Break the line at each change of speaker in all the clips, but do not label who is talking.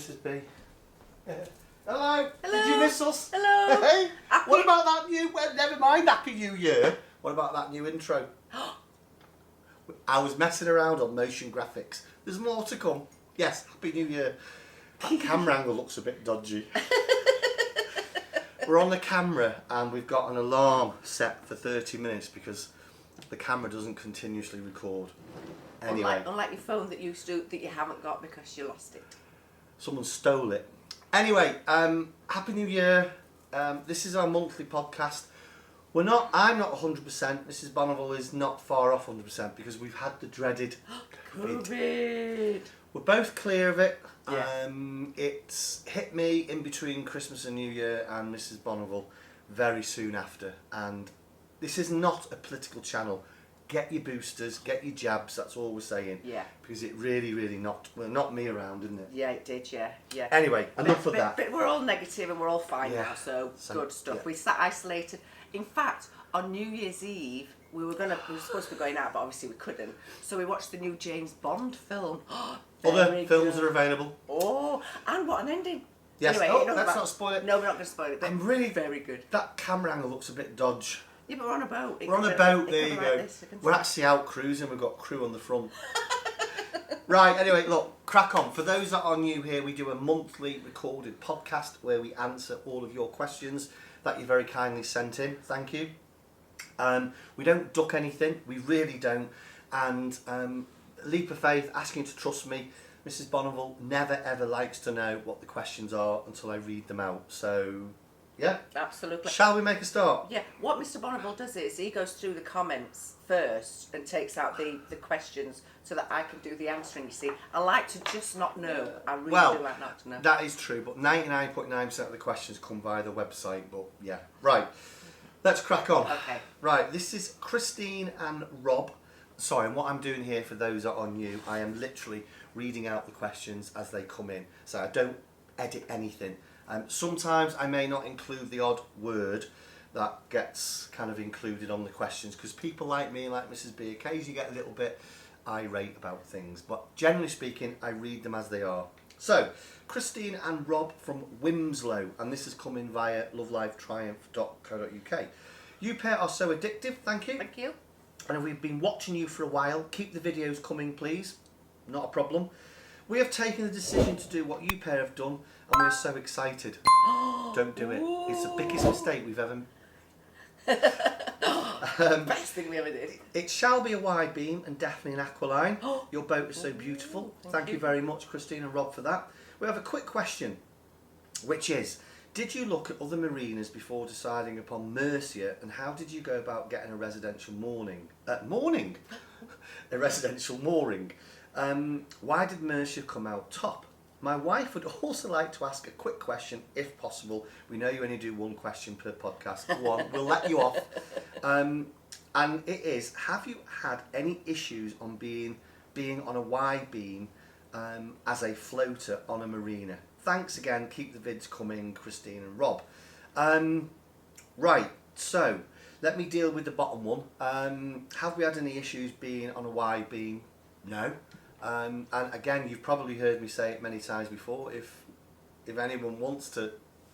Mrs. B. Hello.
Hello.
Did you miss us?
Hello.
Hey. What about that new? Well, never mind. Happy New Year. What about that new intro? I was messing around on motion graphics. There's more to come. Yes. Happy New Year. That camera angle looks a bit dodgy. We're on the camera and we've got an alarm set for 30 minutes because the camera doesn't continuously record. Anyway,
unlike your phone that you haven't got because you lost it.
Someone stole it. Anyway, Happy New Year. This is our monthly podcast. I'm not 100%. Mrs. Bonneville is not far off 100% because we've had the dreaded
COVID.
We're both clear of it.
Yeah.
It's hit me in between Christmas and New Year and Mrs. Bonneville very soon after. And this is not a political channel. Get your boosters, get your jabs, that's all we're saying.
Yeah.
Because it really knocked me around, didn't it?
Yeah, it did, yeah.
Anyway, enough of that.
But we're all negative and we're all fine
Yeah.
now, so good stuff.
Yeah.
We sat isolated. In fact, on New Year's Eve, we were supposed to be going out, but obviously we couldn't. So we watched the new James Bond film.
Other films are available.
Oh, and what an ending.
Yes,
Anyway,
let's not spoil it.
No, we're not going to spoil it. But
I'm really
very good.
That camera angle looks a bit dodge.
Yeah, but we're on a boat.
We're on a boat, there you go. We're actually out cruising, we've got crew on the front. Right, anyway, look, crack on. For those that are new here, we do a monthly recorded podcast where we answer all of your questions that you very kindly sent in. Thank you. We don't duck anything, we really don't. And leap of faith, asking you to trust me, Mrs. Bonneville never ever likes to know what the questions are until I read them out. So, yeah.
Absolutely.
Shall we make a start?
Yeah. What Mr. Bonneville does is he goes through the comments first and takes out the questions so that I can do the answering, you see. I like to just not know. I really do like not to know.
That is true, but 99.9% of the questions come via the website, but yeah. Right. Let's crack on.
Okay.
Right, this is Christine and Rob. Sorry, and what I'm doing here for those that are new, I am literally reading out the questions as they come in. So I don't edit anything. Sometimes I may not include the odd word that gets kind of included on the questions because people like me, like Mrs. B, occasionally get a little bit irate about things. But generally speaking, I read them as they are. So, Christine and Rob from Wimslow, and this has come in via lovelifetriumph.co.uk. You pair are so addictive, thank you.
Thank you.
And we've been watching you for a while. Keep the videos coming, please. Not a problem. We have taken the decision to do what you pair have done, and we're so excited. Don't do it. It's the biggest mistake we've ever...
Best thing we ever did.
It shall be a wide beam and definitely an Aqualine. Your boat is so beautiful. Thank you very much, Christine and Rob, for that. We have a quick question, which is, did you look at other marinas before deciding upon Mercia, and how did you go about getting a residential mooring? A residential mooring. Why did Mercia come out top? My wife would also like to ask a quick question, if possible. We know you only do one question per podcast. Go on, we'll let you off. And it is, have you had any issues on being on a wide beam as a floater on a marina? Thanks again, keep the vids coming, Christine and Rob. Right, so let me deal with the bottom one. Have we had any issues being on a wide beam? No. And again, you've probably heard me say it many times before. If anyone wants to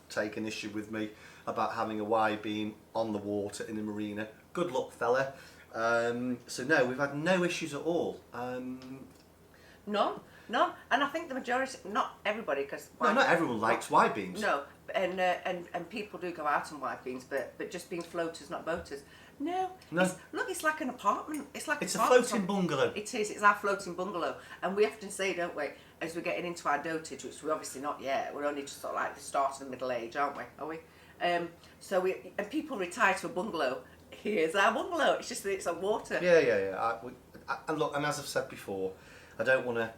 take an issue with me about having a wide beam on the water in the marina, good luck, fella. So no, we've had no issues at all.
None. And I think the majority, not everybody, because
no, not everyone likes wide beams.
No, and people do go out on wide beams, but just being floaters, not boaters. No. It's like an apartment. It's a
floating bungalow.
It is. It's our floating bungalow, and we often say, don't we, as we're getting into our dotage, which we're obviously not yet. We're only just sort of like the start of the middle age, aren't we? Are we? So people retire to a bungalow. Here's our bungalow. It's just that it's on water.
Yeah. And look, and as I've said before, I don't want to,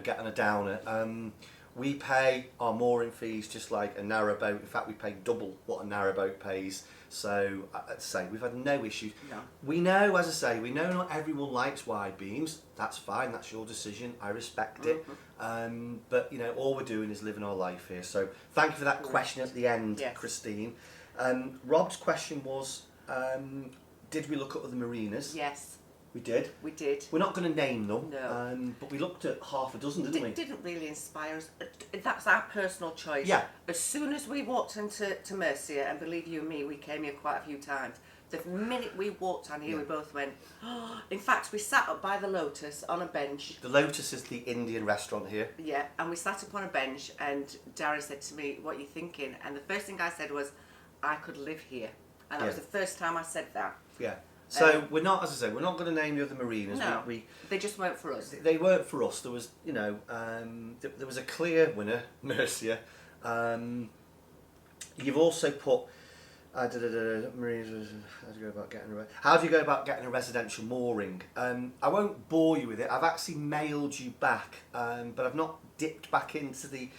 get on a downer. We pay our mooring fees just like a narrowboat. In fact, we pay double what a narrowboat pays. So, I'd say we've had no issues.
No.
We know, as I say, not everyone likes wide beams. That's fine. That's your decision. I respect it. But all we're doing is living our life here. So, thank you for that question at the end, yes. Christine. Rob's question was, did we look at other marinas?
Yes.
We did.
We did.
We're not going to name them,
No.
but we looked at half a dozen, didn't we?
It didn't really inspire us. That's our personal choice.
Yeah.
As soon as we walked into Mercia, and believe you me, we came here quite a few times. The minute we walked on here, we both went, oh. In fact, we sat up by the Lotus on a bench.
The Lotus is the Indian restaurant here.
Yeah, and we sat up on a bench, and Darren said to me, what are you thinking? And the first thing I said was, I could live here. And that was the first time I said that.
Yeah. So we're not, as I say, we're not going to name the other marinas.
No, they just weren't for us.
They weren't for us. There was, you know, there was a clear winner, Mercia. You've also put, how do you go about getting a residential mooring? I won't bore you with it. I've actually mailed you back, but I've not dipped back into the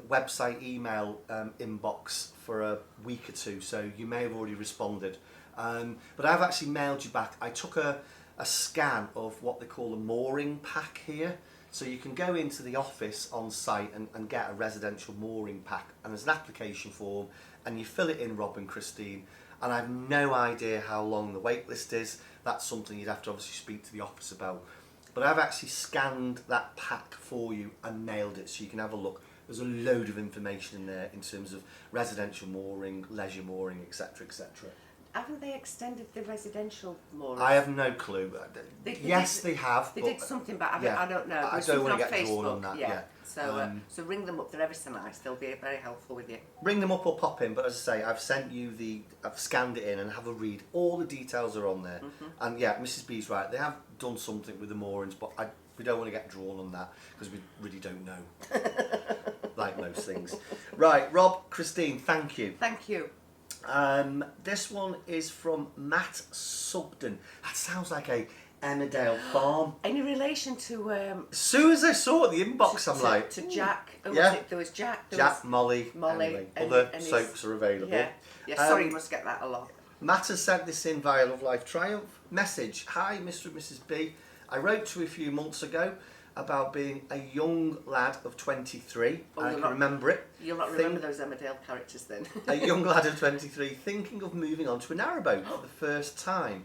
website email inbox for a week or two, so you may have already responded. But I've actually mailed you back. I took a scan of what they call a mooring pack here. So you can go into the office on site and get a residential mooring pack, and there's an application form, and you fill it in, Rob and Christine, and I have no idea how long the wait list is. That's something you'd have to obviously speak to the office about. But I've actually scanned that pack for you and mailed it, so you can have a look. There's a load of information in there in terms of residential mooring, leisure mooring, etc, etc.
Haven't they extended the residential moorings?
I have no clue. Yes, they have.
They did something, but I don't know.
I don't want to get drawn on that. Yeah.
So ring them up. They're ever so nice. They'll be very helpful with you.
Ring them up or pop in. But as I say, I've sent you I've scanned it in and have a read. All the details are on there. And yeah, Mrs. B's right. They have done something with the moorings, but we don't want to get drawn on that because we really don't know. Like most things. Right, Rob, Christine, thank you.
Thank you.
This one is from Matt Sugden. That sounds like a Emmerdale farm.
Any relation to?
As soon as I saw it in the inbox, I'm like
to Jack. There was Jack.
Molly. Anyway, other soaps are available.
Yeah. Sorry, you must get that a lot.
Matt has sent this in via Love Life Triumph. Message: Hi, Mr. and Mrs. B. I wrote to you a few months ago about being a young lad of 23. I can remember it.
You'll not remember those Emmerdale characters then.
A young lad of 23 thinking of moving on to a narrowboat for the first time.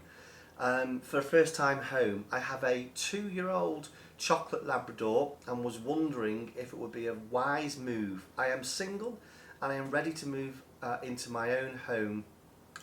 For a first time home, I have a 2-year-old chocolate Labrador and was wondering if it would be a wise move. I am single and I am ready to move into my own home,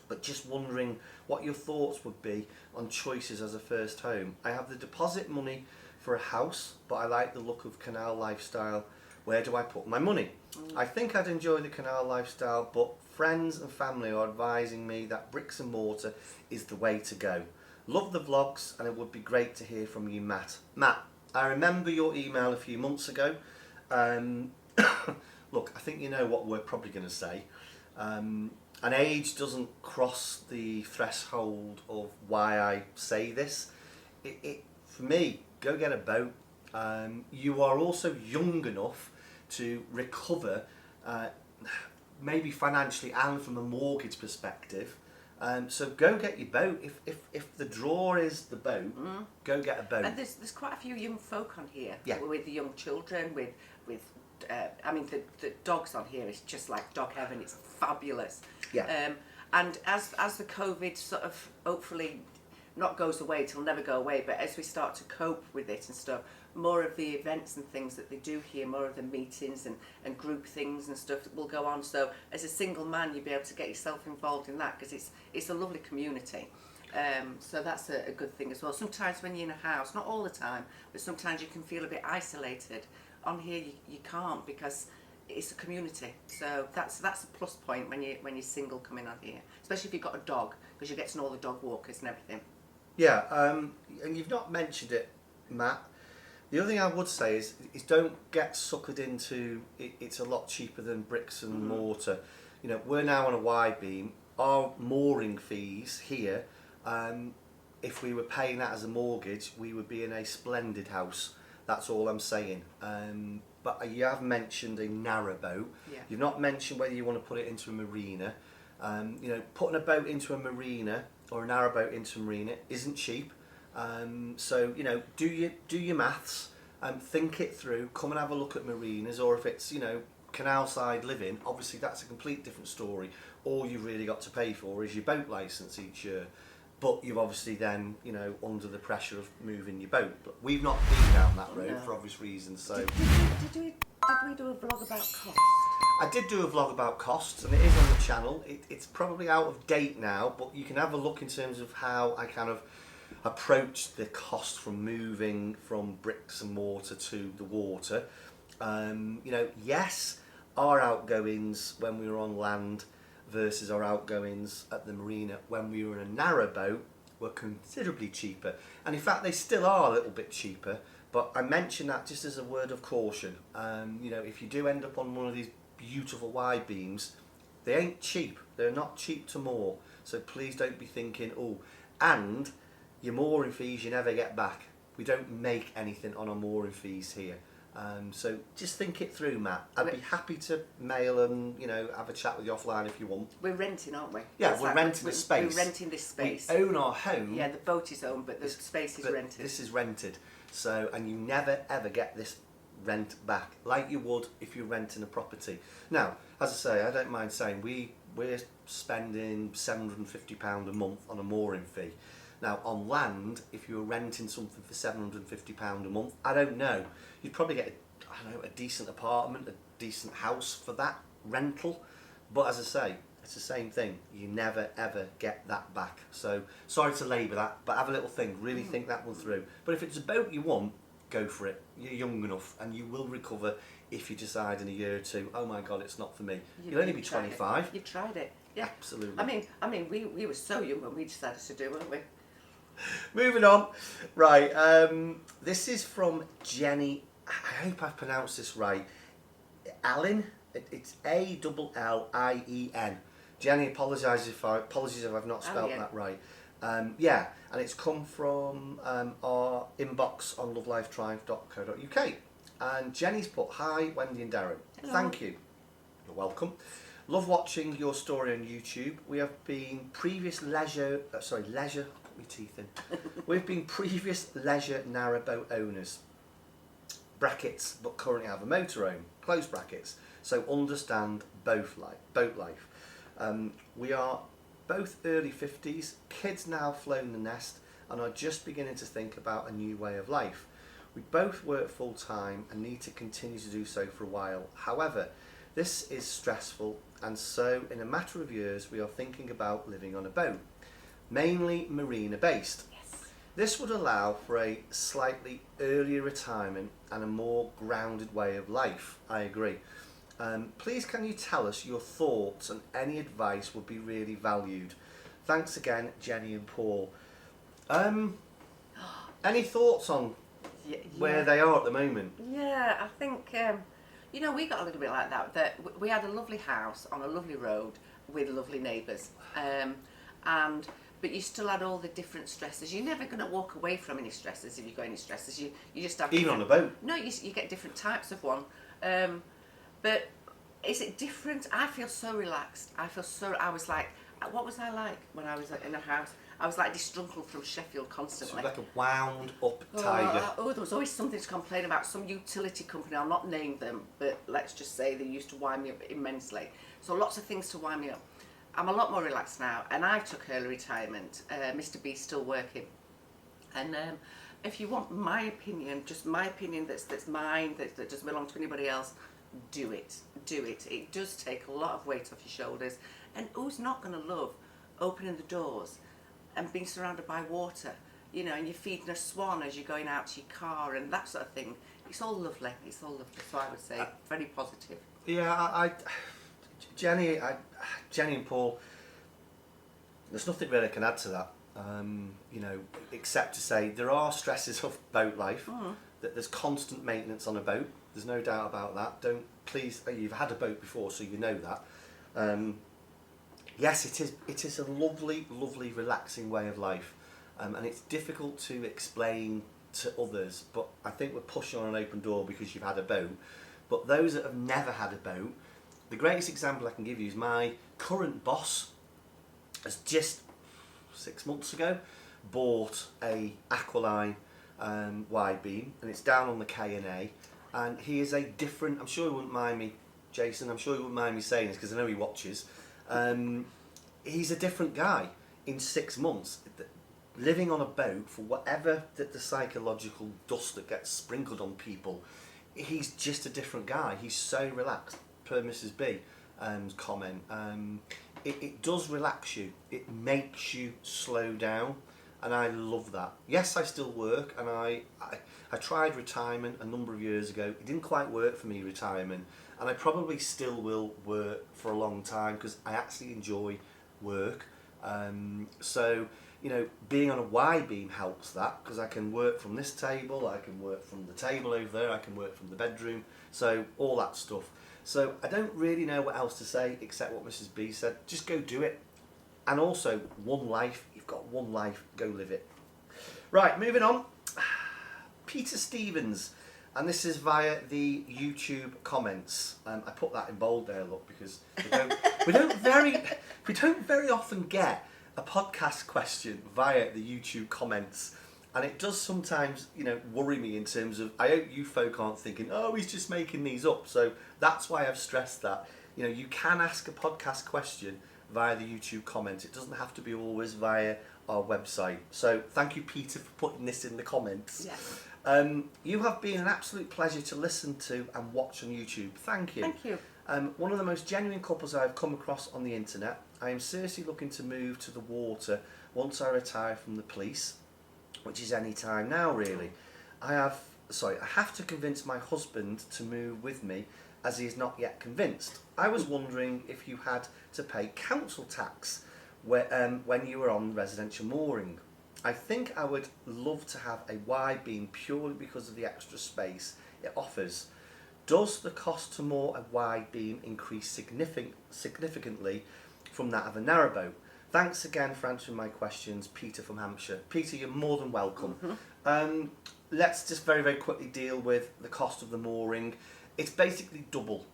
but just wondering what your thoughts would be on choices as a first home. I have the deposit money for a house, but I like the look of canal lifestyle. Where do I put my money? I think I'd enjoy the canal lifestyle, but friends and family are advising me that bricks and mortar is the way to go. Love the vlogs, and it would be great to hear from you, Matt. Matt, I remember your email a few months ago. Look, I think you know what we're probably going to say. And age doesn't cross the threshold of why I say this. For me, go get a boat. You are also young enough to recover, maybe financially and from a mortgage perspective. So go get your boat. If the draw is the boat, go get a boat.
And there's quite a few young folk on here.
Yeah.
With the young children, with I mean the dogs on here is just like dog heaven. It's fabulous.
Yeah.
And as the COVID sort of hopefully not goes away, it'll never go away, but as we start to cope with it and stuff, more of the events and things that they do here, more of the meetings and group things and stuff will go on. So as a single man, you'll be able to get yourself involved in that because it's a lovely community. So that's a good thing as well. Sometimes when you're in a house, not all the time, but sometimes you can feel a bit isolated. On here you can't because it's a community. So that's a plus point when you're single coming on here, especially if you've got a dog, because you get to know all the dog walkers and everything.
Yeah, and you've not mentioned it, Matt. The other thing I would say is don't get suckered into it's a lot cheaper than bricks and mortar. You know, we're now on a Widebeam. Our mooring fees here, if we were paying that as a mortgage, we would be in a splendid house. That's all I'm saying. But you have mentioned a narrowboat.
Yeah.
You've not mentioned whether you want to put it into a marina. You know, putting a boat into a marina or a narrowboat into a marina isn't cheap. So you know, do your maths and think it through. Come and have a look at marinas, or if it's canal side living, obviously that's a complete different story. All you've really got to pay for is your boat license each year. but you've obviously then, you know, under the pressure of moving your boat. But we've not been down that road
No.
for obvious reasons. So
Did we do a vlog about cost?
I did do a vlog about costs, and it is on the channel. It's probably out of date now, but you can have a look in terms of how I kind of approached the cost from moving from bricks and mortar to the water. You know, yes, our outgoings when we were on land versus our outgoings at the marina when we were in a narrow boat were considerably cheaper, and in fact they still are a little bit cheaper, but I mention that just as a word of caution. You know, if you do end up on one of these beautiful wide beams, they ain't cheap. They're not cheap to moor, so please don't be thinking, oh, and your mooring fees you never get back. We don't make anything on our mooring fees here. So just think it through, Matt. I'd be happy to mail and, you know, have a chat with you offline if you want.
We're renting, aren't we?
Yeah,
It's
we're renting a space.
We're renting this space.
We own our home.
Yeah, the boat is owned, but the space is
but
rented.
This is rented. So, and you never ever get this rent back like you would if you're renting a property. Now, as I say, I don't mind saying we're spending £750 a month on a mooring fee. Now, on land, if you were renting something for £750 a month, I don't know, you'd probably get a decent apartment, a decent house for that rental. But as I say, it's the same thing. You never ever get that back. So sorry to labour that, but have a little think. Really think that one through. But if it's a boat you want, go for it. You're young enough, and you will recover if you decide in a year or two, oh my God, it's not for me. You'll only be 25.
You've tried it. Yeah.
Absolutely.
I mean, we were so young when we decided to do it, weren't we?
Moving on. Right. This is from Jenny. I hope I've pronounced this right. Allin. It's Allien. Jenny, apologies if I've not spelled that right. Yeah, and it's come from our inbox on lovelifetriumph.co.uk. And Jenny's put, "Hi, Wendy and Darren.
Hello.
Thank you. You're welcome. Love watching your story on YouTube. We have been previous leisure. Put my teeth in. We've been previous leisure narrowboat owners. Brackets, but currently have a motorhome. Close brackets. So understand boat life. We are both early 50s, kids now flown the nest, and are just beginning to think about a new way of life. We both work full time and need to continue to do so for a while. However, this is stressful, and so in a matter of years we are thinking about living on a boat, mainly marina based.
Yes.
This would allow for a slightly earlier retirement and a more grounded way of life. I agree. Please can you tell us your thoughts, and any advice would be really valued. Thanks again, Jenny and Paul." Any thoughts on where they are at the moment?
Yeah, I think, you know, we got a little bit like that we had a lovely house on a lovely road with lovely neighbours. But you still had all the different stresses. You're never going to walk away from any stresses if you've got any stresses. You just have...
Even on a boat?
No, you get different types of one. But is it different? I feel so relaxed. I was like, what was I like when I was in a house? I was like disgruntled from Sheffield constantly.
So like a wound up tiger.
There was always something to complain about. Some utility company, I'll not name them, but let's just say they used to wind me up immensely. So lots of things to wind me up. I'm a lot more relaxed now, and I took early retirement. Mr. B's still working. And if you want my opinion, just my opinion that's mine, that doesn't belong to anybody else, do it. It does take a lot of weight off your shoulders. And who's not going to love opening the doors and being surrounded by water, you know, and you're feeding a swan as you're going out to your car and that sort of thing. It's all lovely. So I would say very positive.
Yeah, Jenny and Paul, there's nothing really I can add to that. You know, except to say there are stresses of boat life. That there's constant maintenance on a boat. There's no doubt about that. You've had a boat before, so you know that. Yes, it is a lovely, relaxing way of life, and it's difficult to explain to others. But I think we're pushing on an open door because you've had a boat. But those that have never had a boat, the greatest example I can give you is my current boss has just 6 months ago bought a Aqualine Widebeam, and it's down on the K&A, and he is a different, I'm sure he wouldn't mind me, Jason, I'm sure he wouldn't mind me saying this because I know he watches, he's a different guy. in 6 months, living on a boat, for whatever the psychological dust that gets sprinkled on people, he's just a different guy. He's so relaxed, per Mrs. B's comment. It does relax you. It makes you slow down, and I love that. Yes, I still work, and I tried retirement a number of years ago. It didn't quite work for me, retirement, and I probably still will work for a long time because I actually enjoy work. So, you know, being on a Widebeam helps that, because I can work from this table, I can work from the table over there, I can work from the bedroom, so all that stuff. So I don't really know what else to say except what Mrs. B said. Just go do it. And also, one life, you've got one life, go live it. Right, moving on. Peter Stevens, and this is via the YouTube comments. I put that in bold there, look, because we don't very often get a podcast question via the YouTube comments, and it does sometimes, you know, worry me in terms of, I hope you folk aren't thinking, oh, he's just making these up. So that's why I've stressed that, you know, you can ask a podcast question via the YouTube comments. It doesn't have to be always via our website. So thank you, Peter, for putting this in the comments.
Yes.
You have been an absolute pleasure to listen to and watch on YouTube. Thank you.
Thank you.
One of the most genuine couples I've come across on the internet. I am seriously looking to move to the water once I retire from the police, which is any time now, really. I have to convince my husband to move with me, as he is not yet convinced. I was wondering if you had to pay council tax when you were on residential mooring. I think I would love to have a Widebeam purely because of the extra space it offers. Does the cost to moor a Widebeam increase significantly from that of a narrowboat? Thanks again for answering my questions, Peter from Hampshire. Peter, you're more than welcome. Mm-hmm. Let's just very, very quickly deal with the cost of the mooring. It's basically double.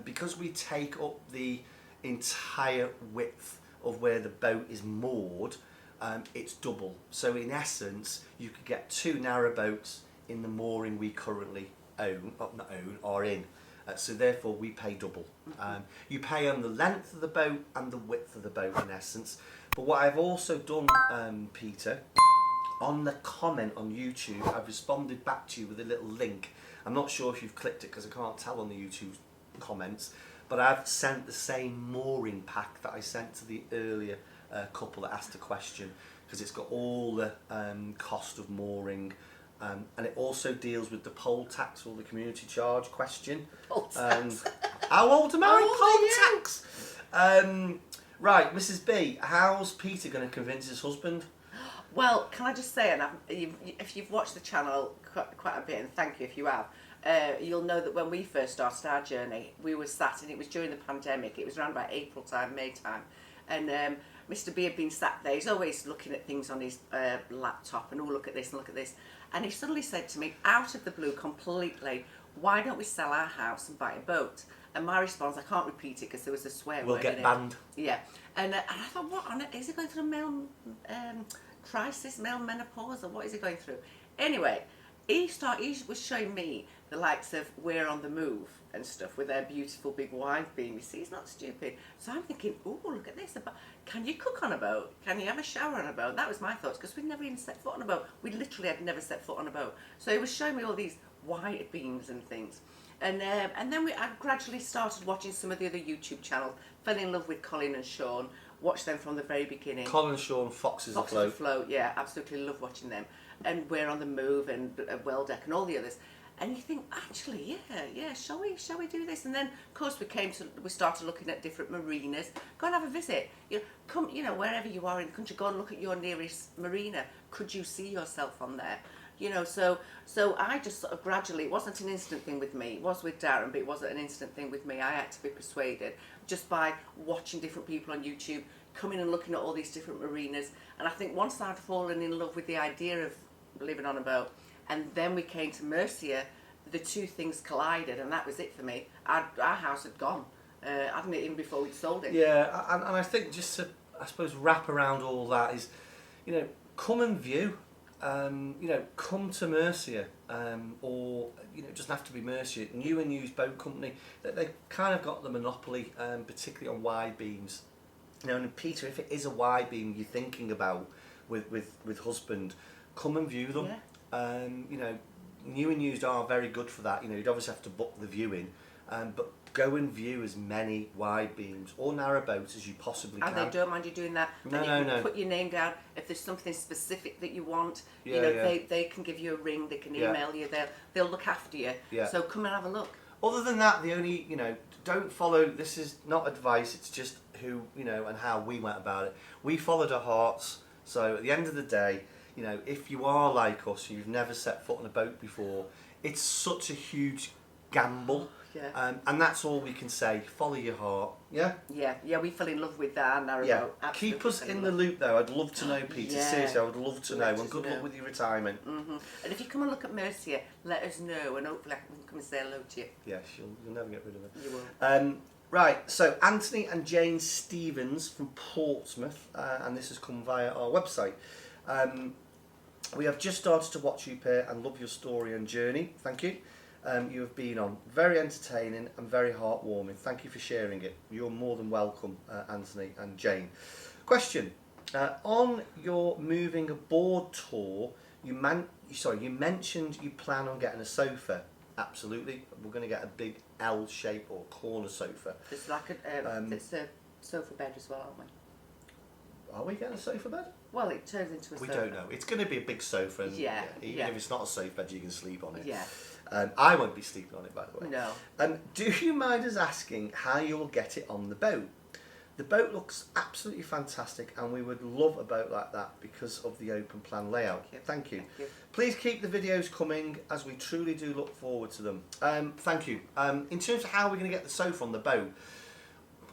Because we take up the entire width of where the boat is moored, it's double. So in essence, you could get 2 narrowboats in the mooring we currently are in. So therefore we pay double. You pay on the length of the boat and the width of the boat in essence. But what I've also done, Peter, on the comment on YouTube, I've responded back to you with a little link. I'm not sure if you've clicked it because I can't tell on the YouTube comments, but I've sent the same mooring pack that I sent to the earlier couple that asked a question, because it's got all the cost of mooring, and it also deals with the poll tax or the community charge question.
Poll tax.
How old am I?
How old
Poll
are you?
tax. Right, Mrs. B, how's Peter going to convince his husband?
Well, can I just say, and if you've watched the channel quite a bit, and thank you if you have, you'll know that when we first started our journey, we were sat, and it was during the pandemic, it was around about April time, May time, and Mr. B had been sat there, he's always looking at things on his laptop, and look at this and look at this, and he suddenly said to me, out of the blue completely, why don't we sell our house and buy a boat? And my response, I can't repeat it because there was a swear word in it.
We'll get banned.
Yeah, and I thought, what on it, is he going through a male crisis, male menopause, or what is he going through? Anyway, he was showing me the likes of We're on the Move and stuff with their beautiful big Widebeam. You see, he's not stupid. So I'm thinking, oh, look at this. Can you cook on a boat? Can you have a shower on a boat? That was my thoughts, because we'd never even set foot on a boat. We literally had never set foot on a boat. So he was showing me all these Widebeams and things. And then I gradually started watching some of the other YouTube channels, fell in love with Colin and Sean, watched them from the very beginning.
Colin and Sean, Foxes Afloat.
Afloat, yeah, absolutely love watching them. And We're on the Move and Welldeck and all the others. And you think, actually, yeah, shall we do this? And then, of course, we started looking at different marinas. Go and have a visit. Come, wherever you are in the country, go and look at your nearest marina. Could you see yourself on there? So I just sort of gradually, it wasn't an instant thing with me. It was with Darren, but it wasn't an instant thing with me. I had to be persuaded just by watching different people on YouTube, coming and looking at all these different marinas. And I think once I'd fallen in love with the idea of living on a boat, and then we came to Mercia, the two things collided, and that was it for me. Our house had gone. Hadn't it even before we'd sold it.
Yeah, and I think just to, I suppose, wrap around all that is, come and view. Come to Mercia, or it doesn't have to be Mercia. New and Used Boat Company, they kind of got the monopoly, particularly on Widebeams. You know, and Peter, if it is a Widebeam you're thinking about with husband, come and view them.
Yeah.
You know, new and used are very good for that. You know, you'd obviously have to book the viewing, but go and view as many Widebeams or narrowboats as you possibly can.
And they don't mind you doing that.
No,
and
no,
you can
no.
put your name down. If there's something specific that you want,
Yeah,
you know,
yeah.
they can give you a ring, they can
Yeah.
email you, they'll look after you.
Yeah.
So come and have a look.
Other than that, the only, you know, don't follow, this is not advice, it's just who, you know, and how we went about it. We followed our hearts, so at the end of the day, you know, if you are like us, you've never set foot on a boat before, it's such a huge gamble.
Yeah.
And that's all we can say, follow your heart. Yeah?
Yeah, we fell in love with that narrowboat.
Yeah.
Absolutely
Keep us
fell
in
love.
the loop though, I'd love to know, Peter.
Yeah.
Seriously, I would love to know.
Let
And
us
good
know.
luck with your retirement.
And if you come and look at Mercia, let us know, and hopefully I can come and say hello to you.
Yes, you'll never get rid of it.
You will.
Right, so Anthony and Jane Stevens from Portsmouth, and this has come via our website. We have just started to watch you pair and love your story and journey. Thank you. You have been on very entertaining and very heartwarming. Thank you for sharing it. You're more than welcome, Anthony and Jane. Question: on your moving aboard tour, you mentioned you plan on getting a sofa. Absolutely, we're going to get a big L shape or corner sofa.
It's like it's a sofa bed as well, aren't we?
Are we getting a sofa bed?
Well, it turns into a
We
sofa.
don't know. It's going to be a big sofa. And,
Yeah,
even
yeah.
if it's not a sofa bed, you can sleep on it.
Yeah.
I won't be sleeping on it, by the way.
No.
Do you mind us asking how you'll get it on the boat? The boat looks absolutely fantastic, and we would love a boat like that because of the open plan layout. Thank you.
Thank you.
Please keep the videos coming, as we truly do look forward to them. Thank you. In terms of how we're going to get the sofa on the boat,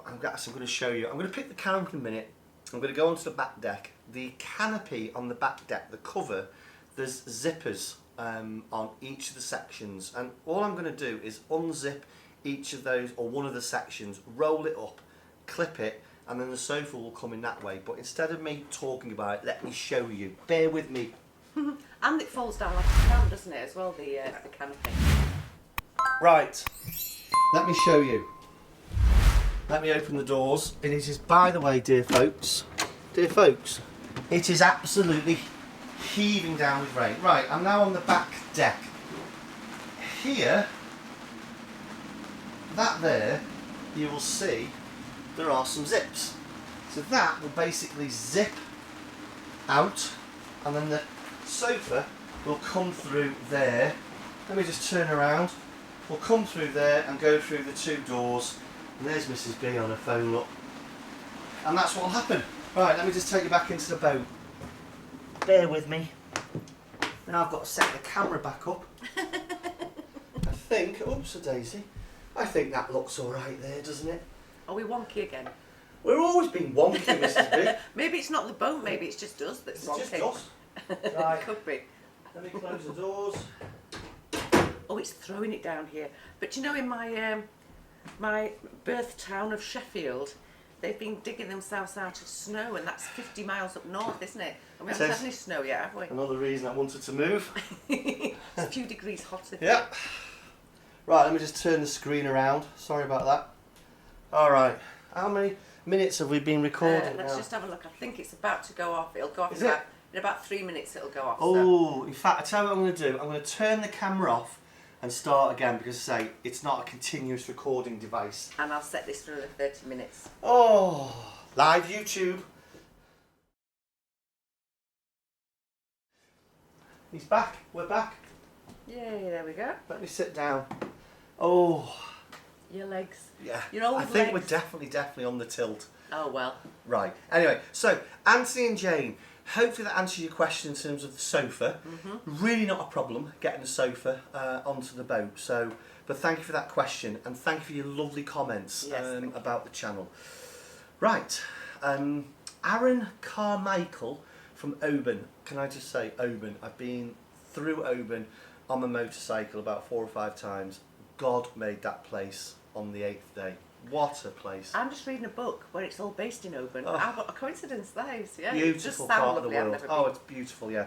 I'm going to show you. I'm going to pick the camera in a minute. I'm going to go onto the back deck. The canopy on the back deck, the cover, there's zippers on each of the sections, and all I'm going to do is unzip each of those, or one of the sections, roll it up, clip it, and then the sofa will come in that way. But instead of me talking about it, let me show you. Bear with me.
And it folds down like a fan, doesn't it, as well, the canopy.
Right, let me show you. Let me open the doors. And it is, by the way, dear folks, it is absolutely heaving down with rain. Right, I'm now on the back deck. Here, that there, you will see there are some zips. So that will basically zip out, and then the sofa will come through there. Let me just turn around. We'll come through there and go through the two doors. And there's Mrs. B on her phone, look. And that's what will happen. Right, let me just take you back into the boat. Bear with me. Now I've got to set the camera back up. I think, oops a daisy, I think that looks alright there, doesn't it?
Are we wonky again?
We're always being wonky, Mrs. B.
Maybe it's not the boat, maybe it's just us that's
It's
wonky.
just us. Right,
Could be.
let me close the doors.
Oh, it's throwing it down here. But you know, in my birth town of Sheffield, they've been digging themselves out of snow, and that's 50 miles up north, isn't it? And we haven't had any snow yet, have we?
Another reason I wanted to move.
It's a few degrees hotter.
Yeah. Right, let me just turn the screen around. Sorry about that. Alright, how many minutes have we been recording
Let's
now?
just have a look. I think it's about to go off. It'll go off
Is
in about 3 minutes. It'll go off.
Oh, in fact, I tell you what I'm going to do. I'm going to turn the camera off and start again, because say it's not a continuous recording device.
And I'll set this for another 30 minutes.
Oh, live YouTube. He's back. We're back.
Yay, there we go.
Let me sit down. Oh,
Your legs.
yeah.
Your old
I think
legs.
we're definitely on the tilt.
Oh, well.
Right. Anyway, so Anthony and Jane, hopefully that answers your question in terms of the sofa. Really not a problem getting the sofa onto the boat. So, but thank you for that question, and thank you for your lovely comments
Yes, thank you.
about the channel. Right. Aaron Carmichael from Oban. Can I just say Oban? I've been through Oban on my motorcycle about 4 or 5 times. God made that place on the 8th day. What a place.
I'm just reading a book where it's all based in Oban.
Oh.
I've got a coincidence, those, yeah.
Beautiful
Just
part of the
lovely. I've
world.
never
Oh,
been.
it's beautiful, yeah.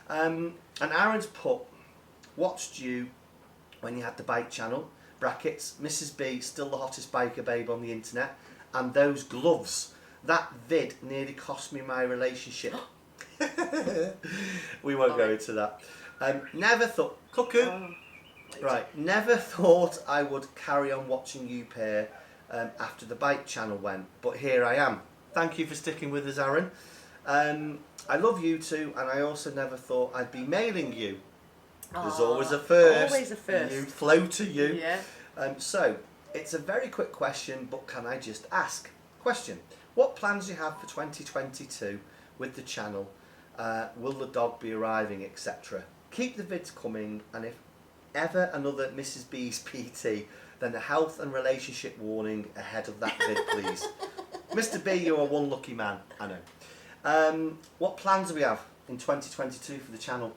And Aaron's put, watched you when you had the bike channel, brackets, Mrs. B, still the hottest biker babe on the internet, and those gloves. That vid nearly cost me my relationship. We won't go into that. Never thought... Cuckoo! Right, never thought I would carry on watching you pair after the bike channel went, but here I am. Thank you for sticking with us, Aaron. I love you two, and I also never thought I'd be mailing you. There's always a first.
Always a first.
You flow to you.
Yeah.
So, it's a very quick question, but can I just ask? Question. What plans do you have for 2022 with the channel? Will the dog be arriving, etc.? Keep the vids coming, and if ever another Mrs. B's PT, then a health and relationship warning ahead of that vid, please. Mr. B, you're one lucky man, I know. What plans do we have in 2022 for the channel?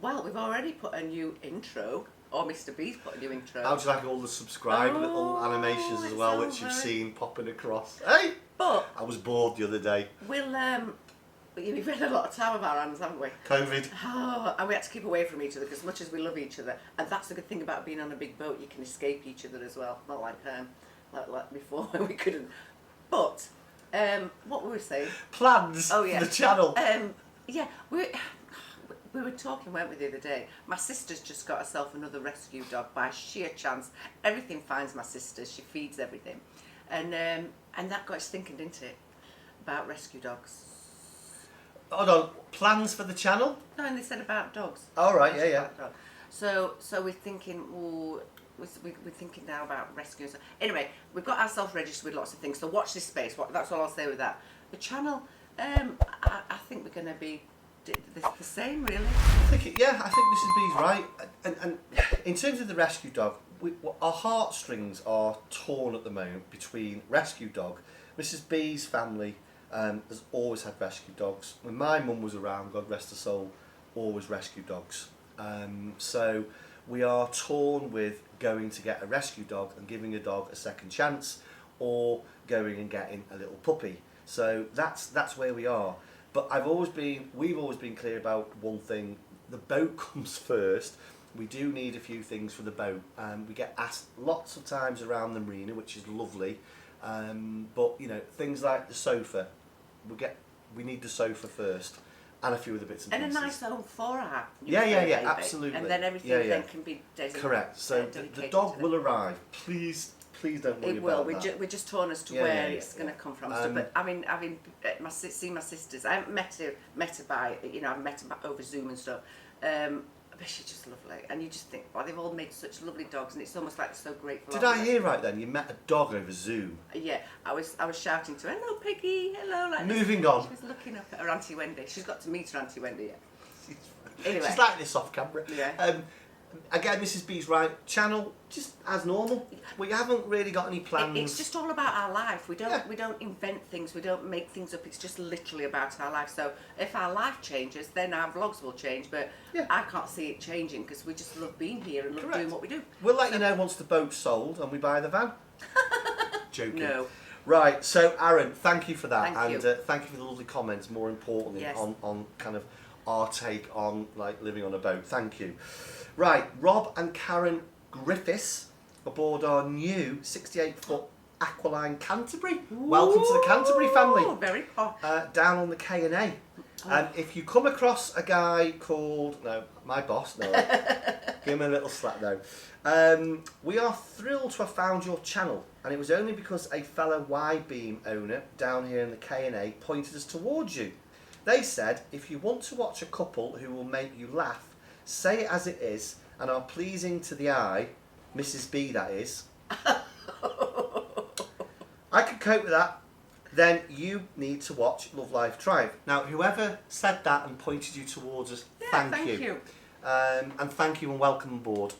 Well, we've already put a new intro, or Mr. B's put a new intro.
How'd you like all the subscribe little animations as well, which you've seen popping across? Hey!
But
I was bored the other day.
we've had a lot of time of our hands, haven't we?
COVID.
Oh, and we had to keep away from each other because much as we love each other, and that's the good thing about being on a big boat, you can escape each other as well. Not like before when we couldn't. But what were we saying?
Plans
Oh yeah,
for the channel.
Yeah, we were talking, weren't we, the other day? My sister's just got herself another rescue dog by sheer chance. Everything finds my sister. She feeds everything, and that got us thinking, didn't it, about rescue dogs.
Hold on, plans for the channel?
No, and they said about dogs.
All right, yeah.
About dogs. So we're thinking, we're thinking now about rescuing. So anyway, we've got ourselves registered with lots of things. So watch this space. That's all I'll say with that. The channel, I think we're going to be the same, really.
I think Mrs. B's right. And in terms of the rescue dog, our heartstrings are torn at the moment between rescue dog. Mrs. B's family has always had rescue dogs. When my mum was around, God rest her soul, always rescue dogs. So we are torn with going to get a rescue dog and giving a dog a second chance, or going and getting a little puppy. So that's where we are. But we've always been clear about one thing: the boat comes first. We do need a few things for the boat. We get asked lots of times around the marina, which is lovely. But things like the sofa, we need the sofa first, and a few of the bits and pieces.
And a nice home for her.
Yeah, absolutely.
And then everything then can be designated.
Correct. So the dog will arrive. Please don't worry about that.
We're just torn as to where it's going to come from. But having seen my sisters, I haven't met her by I've met her over Zoom and stuff. But she's just lovely, and you just think, well, they've all made such lovely dogs, and it's almost like they're so grateful.
Did I hear right then? You met a dog over Zoom?
Yeah, I was shouting to her, "Hello, Piggy, hello." Like
Moving on.
She was looking up at her Auntie Wendy. She's got to meet her Auntie Wendy yet. Anyway.
She's like this off camera.
Yeah.
Again, Mrs. B's right. Channel just as normal. We haven't really got any plans.
It's just all about our life. We don't invent things. We don't make things up. It's just literally about our life. So if our life changes, then our vlogs will change. But I can't see it changing because we just love being here and love doing what we do.
We'll let you know once the boat's sold and we buy the van. Joking.
No.
Right. So Aaron, thank you for that,
Thank you.
Thank you for the lovely comments. More importantly, on kind of our take on like living on a boat. Thank you. Right, Rob and Karen Griffiths aboard our new 68-foot Aqualine Canterbury.
Ooh,
welcome to the Canterbury family.
Very posh.
Down on the K&A. If you come across a guy called, my boss, give him a little slap though. We are thrilled to have found your channel, and it was only because a fellow Widebeam owner down here in the K&A pointed us towards you. They said, if you want to watch a couple who will make you laugh, say it as it is, and are pleasing to the eye, Mrs. B that is. I could cope with that. Then you need to watch Love Life Thrive. Now, whoever said that and pointed you towards us, thank you. And thank you and welcome aboard.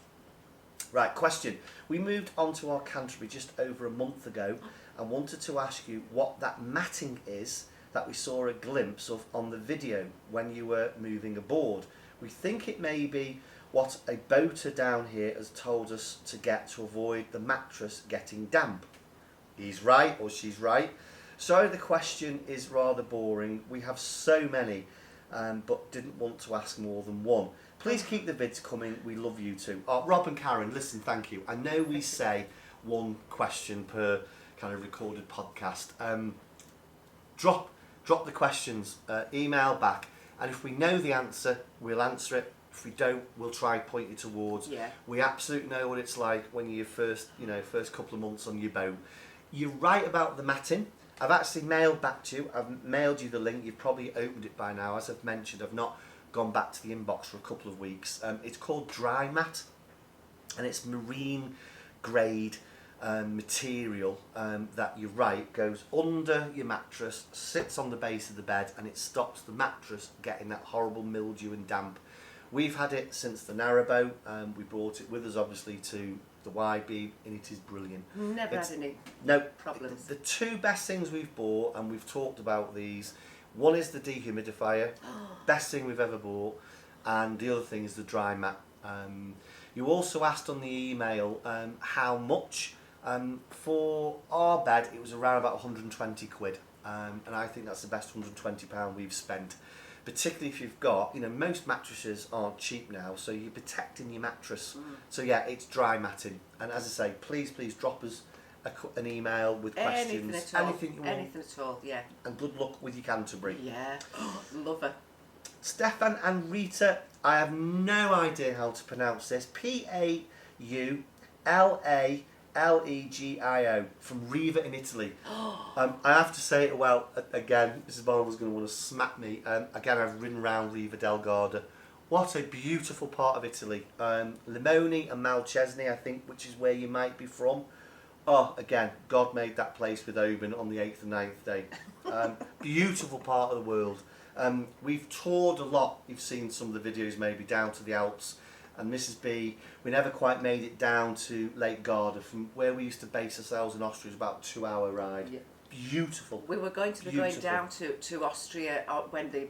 Right, question. We moved onto our Canterbury just over a month ago and wanted to ask you what that matting is that we saw a glimpse of on the video when you were moving aboard. We think it may be what a boater down here has told us to get to avoid the mattress getting damp. He's right or she's right. Sorry, the question is rather boring. We have so many, but didn't want to ask more than one. Please keep the vids coming. We love you too. Rob and Karen, listen, thank you. I know we say one question per kind of recorded podcast. drop the questions, email back, and if we know the answer, we'll answer it. If we don't, we'll try point you towards.
Yeah.
We absolutely know what it's like when you're first couple of months on your boat. You're right about the matting. I've actually mailed back to you. I've mailed you the link. You've probably opened it by now. As I've mentioned, I've not gone back to the inbox for a couple of weeks. It's called Dry Mat, and it's marine grade material that, you're right, goes under your mattress, sits on the base of the bed, and it stops the mattress getting that horrible mildew and damp. We've had it since the narrowboat. We brought it with us, obviously, to the Widebeam, and it is brilliant.
Never had any problems.
The two best things we've bought, and we've talked about these, one is the dehumidifier, best thing we've ever bought, and the other thing is the dry mat. You also asked on the email how much. For our bed, it was around about 120 quid, and I think that's the best £120 we've spent. Particularly if you've got, most mattresses aren't cheap now, so you're protecting your mattress. So yeah, it's dry matting. And as I say, please drop us an email with questions.
Anything you want. Anything at all, yeah.
And good luck with your Canterbury.
Yeah, love her.
Stefan and Rita, I have no idea how to pronounce this. Paullalegio from Riva in Italy. I have to say it well. Again, Mrs. Bonner was going to want to smack me. Again, I've ridden around Riva del Garda. What a beautiful part of Italy. Limone and Malcesine, I think, which is where you might be from. Oh, again, God made that place with Oban on the 8th and 9th day. Beautiful part of the world. We've toured a lot. You've seen some of the videos maybe down to the Alps. And Mrs. B, we never quite made it down to Lake Garda. From where we used to base ourselves in Austria, it was about a 2-hour ride. Yeah. Beautiful.
We were going to be going down to Austria when the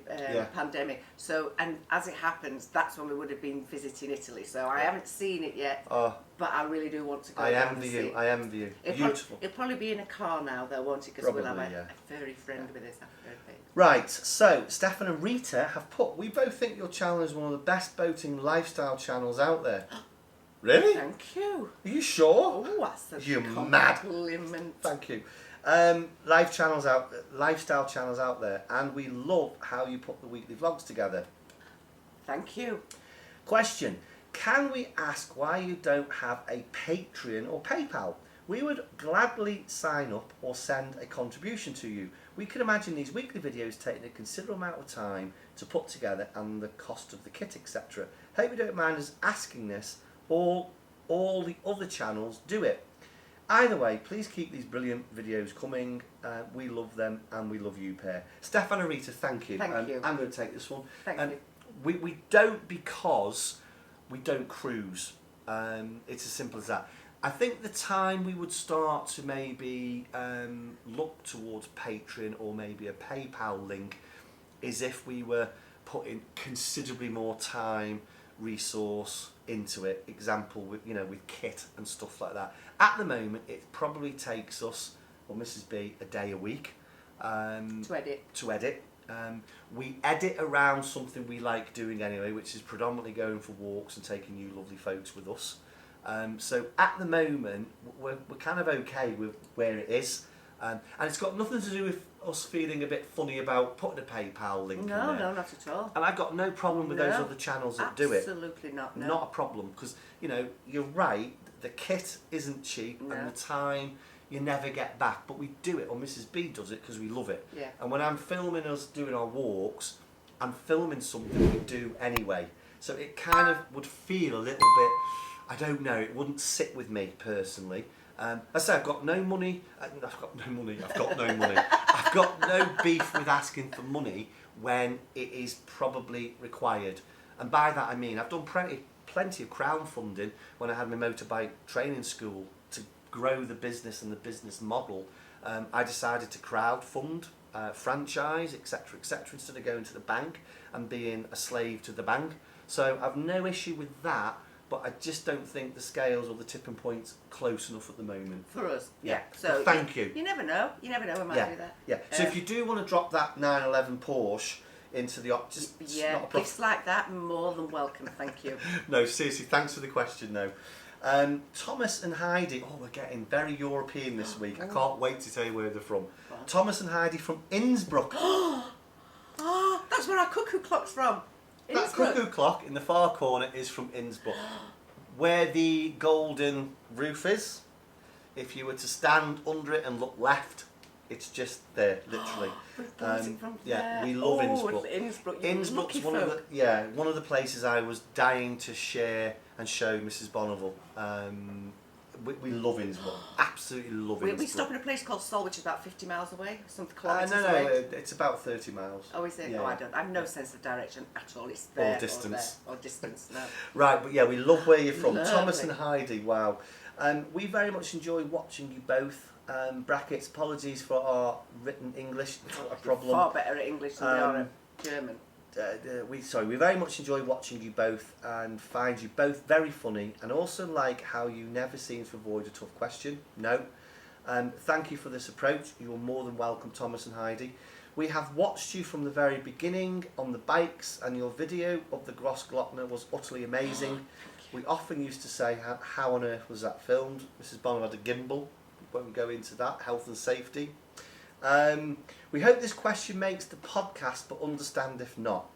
pandemic. So, and as it happens, that's when we would have been visiting Italy. So I haven't seen it yet, but I really do want to go down and see it.
I envy you. Beautiful.
It'll probably be in a car now, though, won't it? Because we'll have a furry friend with us after a bit.
Right, so Stefan and Rita have put, we both think your channel is one of the best boating lifestyle channels out there. Really?
Thank you.
Are you sure?
Oh, that's a
compliment. Thank you. Lifestyle channels out there, and we love how you put the weekly vlogs together.
Thank you.
Question: can we ask why you don't have a Patreon or PayPal? We would gladly sign up or send a contribution to you. We can imagine these weekly videos taking a considerable amount of time to put together and the cost of the kit, etc. Hope you don't mind us asking this. All the other channels do it. Either way, please keep these brilliant videos coming. We love them, and we love you, pair. Stefan and Rita, thank you.
Thank you.
I'm going to take this one.
Thank you.
We don't, because we don't cruise. It's as simple as that. I think the time we would start to maybe look towards Patreon or maybe a PayPal link is if we were putting considerably more time, resource into it. Example, with kit and stuff like that. At the moment, it probably takes us, or Mrs. B, a day a week
to
edit. We edit around something we like doing anyway, which is predominantly going for walks and taking you lovely folks with us. So at the moment, we're kind of okay with where it is. And it's got nothing to do with us feeling a bit funny about putting a PayPal link in there.
No, not at all.
And I've got no problem with those other channels that do it.
Absolutely not, no.
Not a problem, because, you're right, the kit isn't cheap, and the time you never get back. But we do it, or Mrs. B does it, because we love it.
Yeah.
And when I'm filming us doing our walks, I'm filming something we do anyway. So it kind of would feel a little bit, I don't know, it wouldn't sit with me personally. I say I've got no money. I've got no beef with asking for money when it is probably required. And by that I mean I've done plenty of crowdfunding when I had my motorbike training school to grow the business and the business model. I decided to crowdfund, franchise, etc., instead of going to the bank and being a slave to the bank. So I've no issue with that. But I just don't think the scales or the tipping point's close enough at the moment.
For us, yeah. So
thank you.
You never know. You never know. We might do that.
Yeah. So if you do want to drop that 911 Porsche into the not a problem.
Gifts like that, more than welcome. Thank you.
No, seriously. Thanks for the question, though. Thomas and Heidi, oh, we're getting very European this week. I can't wait to tell you where they're from. Thomas and Heidi from Innsbruck.
Oh, that's where our cuckoo clock's from.
That
Innsbruck.
cuckoo clock in the far corner is from Innsbruck. Where the golden roof is, if you were to stand under it and look left, it's just there, literally. Yeah, we love Innsbruck. Innsbruck's one of the places I was dying to share and show Mrs. Bonneville. We love Innsbruck, absolutely love Innsbruck.
We stop in a place called Sol, which is about 50 miles away, some kilometres
no,
away.
it's about 30 miles.
Oh, is it?
Yeah.
Oh, I have no sense of direction at all. It's there
Or distance.
Or distance, no.
Right, but yeah, we love where you're from.
Lovely.
Thomas and Heidi, wow. We very much enjoy watching you both. Brackets, apologies for our written English, not a problem.
Far better at English than we are at German.
We very much enjoy watching you both and find you both very funny, and also like how you never seem to avoid a tough question. No. Thank you for this approach. You are more than welcome, Thomas and Heidi. We have watched you from the very beginning on the bikes, and your video of the Grossglockner was utterly amazing. We often used to say, how on earth was that filmed? Mrs. Bonham had a gimbal. We won't go into that. Health and safety. We hope this question makes the podcast, but understand if not.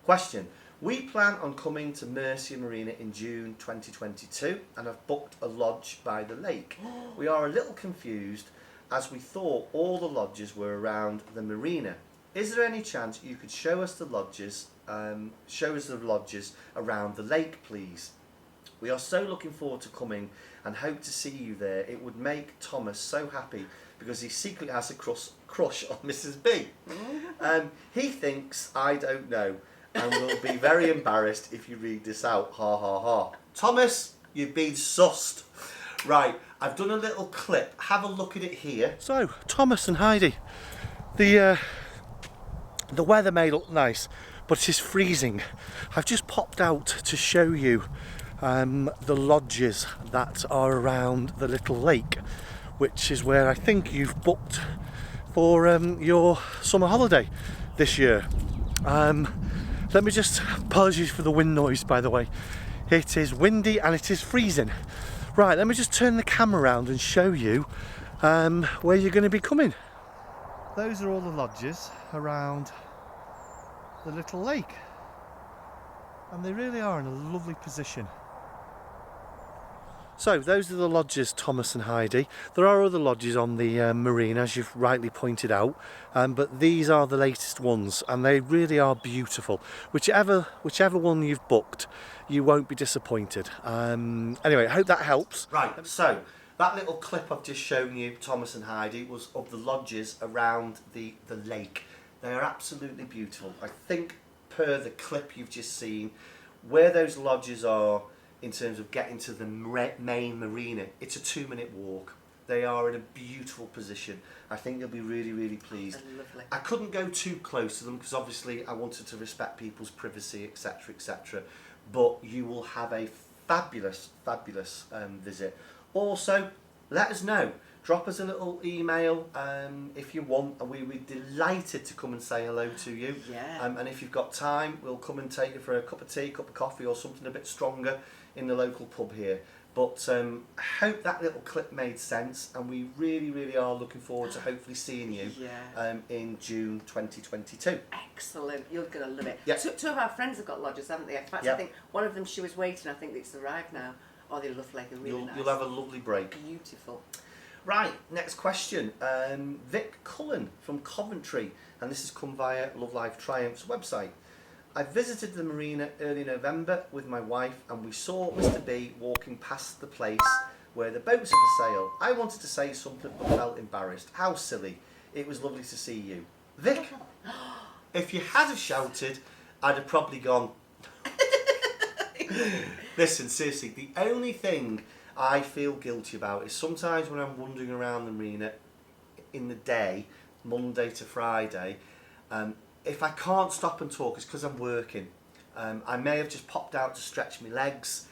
Question. We plan on coming to Mercia Marina in June 2022 and have booked a lodge by the lake. We are a little confused as we thought all the lodges were around the marina. Is there any chance you could show us the lodges around the lake, please? We are so looking forward to coming and hope to see you there. It would make Thomas so happy because he secretly has a crush on Mrs. B. He thinks I don't know and will be very embarrassed if you read this out. Ha ha ha. Thomas, you've been sussed. Right, I've done a little clip. Have a look at it here. So, Thomas and Heidi, the weather may look nice, but it is freezing. I've just popped out to show you the lodges that are around the little lake, which is where I think you've booked for your summer holiday this year. Let me just, apologies for the wind noise by the way. It is windy and it is freezing. Right, let me just turn the camera around and show you where you're going to be coming. Those are all the lodges around the little lake, and they really are in a lovely position. So those are the lodges, Thomas and Heidi. There are other lodges on the marina, as you've rightly pointed out, but these are the latest ones and they really are beautiful. Whichever one you've booked, you won't be disappointed. Anyway, I hope that helps. Right, so that little clip I've just shown you, Thomas and Heidi, was of the lodges around the lake. They are absolutely beautiful. I think per the clip you've just seen, where those lodges are in terms of getting to the main marina, it's a 2-minute walk. They are in a beautiful position. I think you'll be really, really pleased.
Lovely.
I couldn't go too close to them because obviously I wanted to respect people's privacy, etc., etc. But you will have a fabulous, fabulous visit. Also, let us know. Drop us a little email if you want, and we'd be delighted to come and say hello to you.
Yeah.
And if you've got time, we'll come and take you for a cup of tea, cup of coffee, or something a bit stronger in the local pub here. But I hope that little clip made sense, and we really, really are looking forward to hopefully seeing you in June 2022.
Excellent, you're going to love it.
Yeah.
Two of our friends have got lodges, haven't they? In fact, I think one of them, she was waiting, I think it's arrived now. Oh, they're lovely, they're really nice.
You'll have a lovely break.
Beautiful.
Right, next question. Vic Cullen from Coventry, and this has come via Love Life Triumph's website. I visited the marina early November with my wife and we saw Mr. B walking past the place where the boats are for sale. I wanted to say something but felt embarrassed. How silly. It was lovely to see you. Vic, if you had have shouted, I'd have probably gone... Listen, seriously, the only thing I feel guilty about is sometimes when I'm wandering around the marina in the day, Monday to Friday, if I can't stop and talk, it's because I'm working. I may have just popped out to stretch my legs,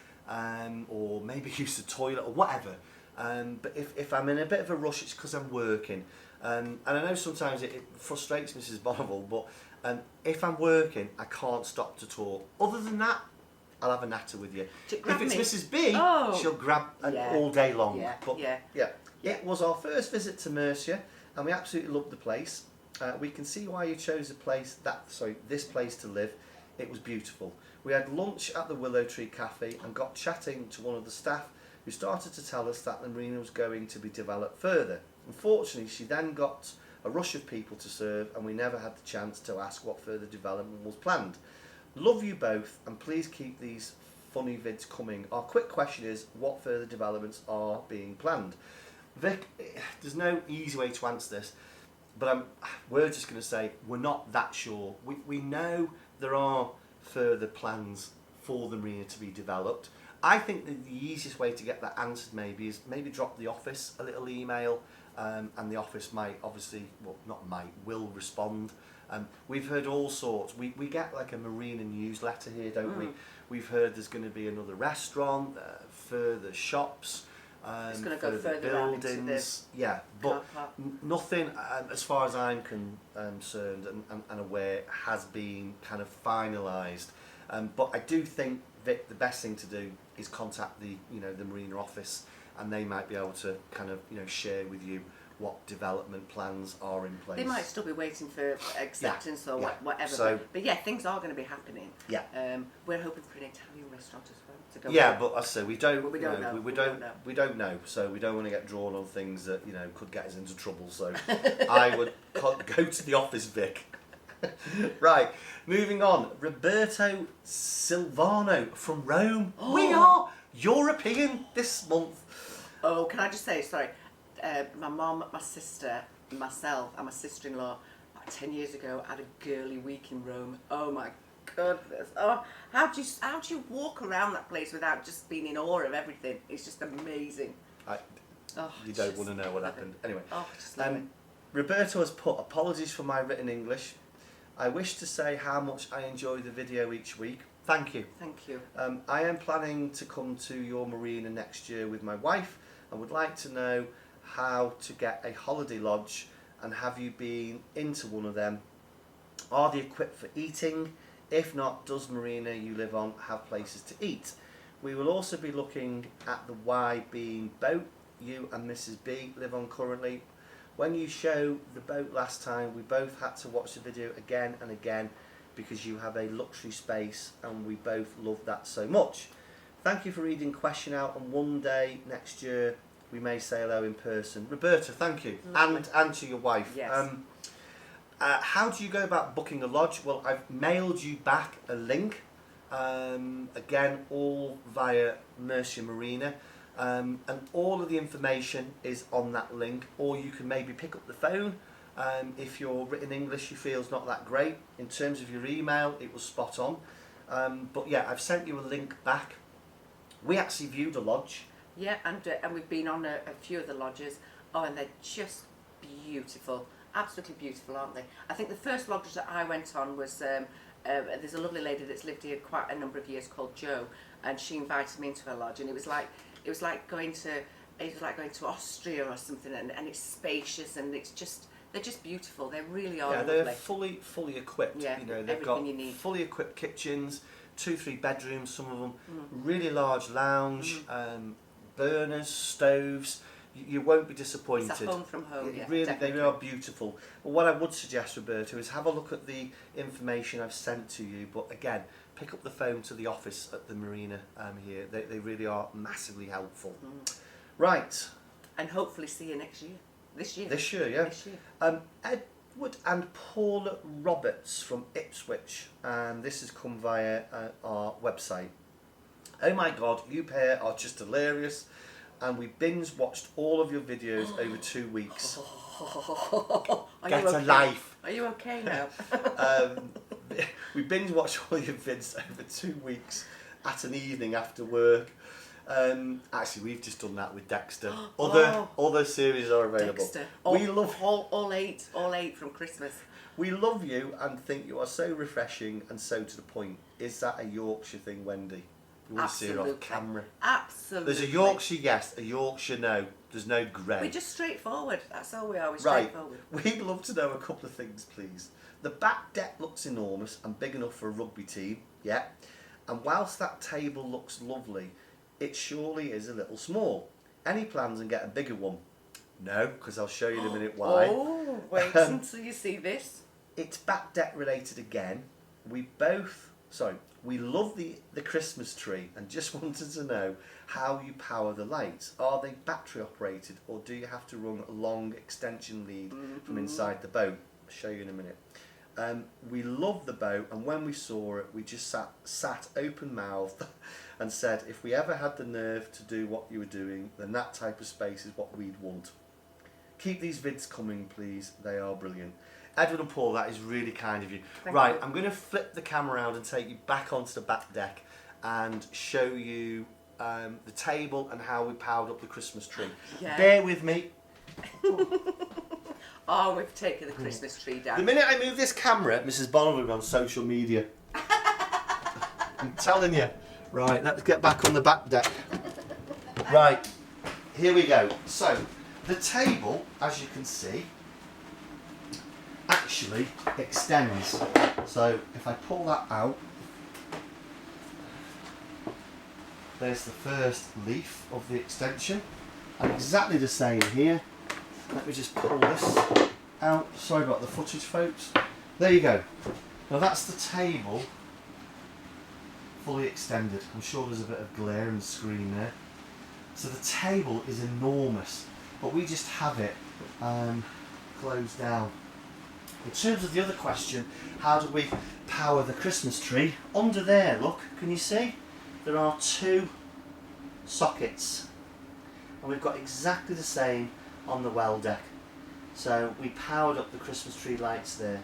or maybe use the toilet or whatever. But if I'm in a bit of a rush, it's because I'm working. And I know sometimes it frustrates Mrs. Bonneville, but if I'm working, I can't stop to talk. Other than that, I'll have a natter with you.
Grab
If it's
me.
Mrs. B,
Oh.
she'll grab
Yeah.
all day long.
Yeah,
But
yeah.
it was our first visit to Mercia, and we absolutely loved the place. We can see why you chose this place to live. It was beautiful. We had lunch at the Willow Tree Cafe and got chatting to one of the staff who started to tell us that the marina was going to be developed further. Unfortunately, she then got a rush of people to serve and we never had the chance to ask what further development was planned. Love you both and please keep these funny vids coming. Our quick question is, what further developments are being planned? Vic, there's no easy way to answer this, but we're just going to say we're not that sure. We know there are further plans for the marina to be developed. I think that the easiest way to get that answered is maybe drop the office a little email, and the office will respond. We've heard all sorts. We get like a marina newsletter here, don't we? We've heard there's going to be another restaurant, further shops,
it's going to go further
buildings. Yeah, but nothing, as far as I'm concerned and aware, has been kind of finalised. But I do think, Vic, the best thing to do is contact the marina office, and they might be able to kind of share with you what development plans are in place.
They might still be waiting for acceptance or whatever.
So,
but yeah, things are going to be happening.
Yeah.
We're hoping for an Italian restaurant as well to go.
Yeah, but I say we don't
know.
We don't know. So we don't want to get drawn on things that could get us into trouble. So I would go to the office, Vic. Right, moving on. Roberto Silvano from Rome.
Oh.
We are European this month.
Oh, can I just say, sorry, my mum, my sister, myself, and my sister-in-law, about 10 years ago, had a girly week in Rome. Oh my goodness! Oh, how do you walk around that place without just being in awe of everything? It's just amazing.
You don't want to know what happened. Anyway,
just love it.
Roberto has put, apologies for my written English. I wish to say how much I enjoy the video each week. Thank you.
Thank you.
I am planning to come to your marina next year with my wife and would like to know how to get a holiday lodge, and have you been into one of them? Are they equipped for eating? If not, does marina you live on have places to eat? We will also be looking at the Widebeam boat you and Mrs. B live on currently. When you showed the boat last time, we both had to watch the video again and again because you have a luxury space and we both love that so much. Thank you for reading question out, and one day next year we may say hello in person. Roberta, thank you. And to your wife.
Yes.
How do you go about booking a lodge? Well, I've mailed you back a link. Again, all via Mercia Marina. And all of the information is on that link, or you can maybe pick up the phone if your written English you feel is not that great. In terms of your email, it was spot on. But yeah, I've sent you a link back. We actually viewed a lodge.
Yeah, and we've been on a few of the lodges. Oh, and they're just beautiful, absolutely beautiful, aren't they? I think the first lodge that I went on was there's a lovely lady that's lived here quite a number of years called Jo, and she invited me into her lodge, and it was like going to Austria or something, and it's spacious, and they're just beautiful. They really are.
Yeah,
lovely.
they're fully equipped.
Yeah,
they've got
you need.
fully equipped kitchens, 2-3 bedrooms, some of them, really large lounge, burners, stoves. You won't be disappointed.
It's a home from home. Yeah,
really,
definitely.
they are beautiful. But what I would suggest, Roberto, is have a look at the information I've sent to you. But again, pick up the phone to the office at the marina here. They really are massively helpful. Right.
And hopefully see you next year. This year,
yeah.
This year.
Edward and Paula Roberts from Ipswich, and this has come via our website. Oh my God, you pair are just hilarious, and we binge watched all of your videos over 2 weeks. Get a life.
Are you okay now?
We binge watched all your vids over 2 weeks at an evening after work. Actually, we've just done that with Dexter. Other series are available.
Dexter.
We love
all eight from Christmas.
We love you and think you are so refreshing and so to the point. Is that a Yorkshire thing, Wendy? We want to see it off camera.
Absolutely.
There's a Yorkshire yes, a Yorkshire no. There's no grey.
We're just straightforward. That's all we are. We're
Right.
straightforward.
We'd love to know a couple of things, please. The back deck looks enormous and big enough for a rugby team. Yeah. And whilst that table looks lovely, it surely is a little small. Any plans on getting a bigger one? No, because I'll show you in a minute why.
Oh, wait until you see this.
It's back deck related again. We love the Christmas tree and just wanted to know how you power the lights. Are they battery operated or do you have to run a long extension lead from inside the boat? I'll show you in a minute. We love the boat, and when we saw it we just sat open mouthed and said if we ever had the nerve to do what you were doing, then that type of space is what we'd want. Keep these vids coming please, they are brilliant. Edward and Paul, that is really kind of you.
Thank
right,
you.
I'm going to flip the camera around and take you back onto the back deck and show you the table and how we powered up the Christmas tree.
Yeah.
Bear with me.
Oh, we've taken the Christmas tree down.
The minute I move this camera, Mrs. Bonham will be on social media. I'm telling you. Right, let's get back on the back deck. Right, here we go. So, the table, as you can see, actually extends. So, if I pull that out, there's the first leaf of the extension. And exactly the same here. Let me just pull this out. Sorry about the footage, folks. There you go. Now that's the table fully extended. I'm sure there's a bit of glare and screen there. So the table is enormous, but we just have it closed down. In terms of the other question, how do we power the Christmas tree? Under there, look, can you see? There are 2 sockets. And we've got exactly the same on the well deck. So we powered up the Christmas tree lights there.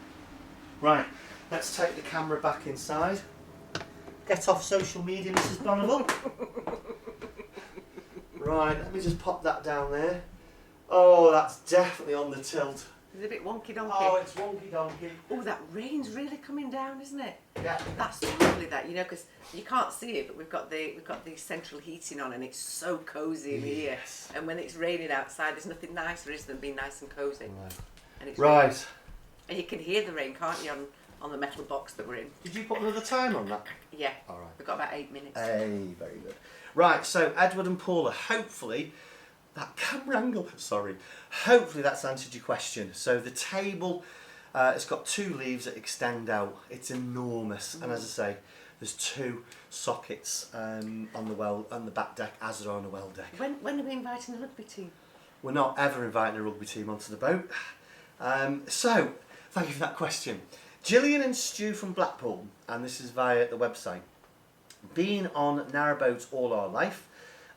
Right, let's take the camera back inside. Get off social media, Mrs. Bonneville. Right, let me just pop that down there. Oh, that's definitely on the tilt.
It's a bit wonky donkey.
Oh, it's wonky donkey.
Oh, that rain's really coming down, isn't it?
Yeah.
That's lovely, that, you know, because you can't see it, but we've got the central heating on, and it's so cosy in here.
Yes.
And when it's raining outside, there's nothing nicer, is than being nice and cosy.
Right.
And it's
Right.
raining. And you can hear the rain, can't you, on the metal box that we're in?
Did you put another time on that?
Yeah.
All right.
We've got about 8 minutes.
Hey, very good. Right, so Edward and Paula, hopefully that camera angle, hopefully that's answered your question. So the table, it's got 2 leaves that extend out. It's enormous, and as I say, there's 2 sockets on the back deck as there are on the well deck.
When are we inviting the rugby team?
We're not ever inviting a rugby team onto the boat. So, thank you for that question. Gillian and Stu from Blackpool, and this is via the website. Been on narrowboats all our life,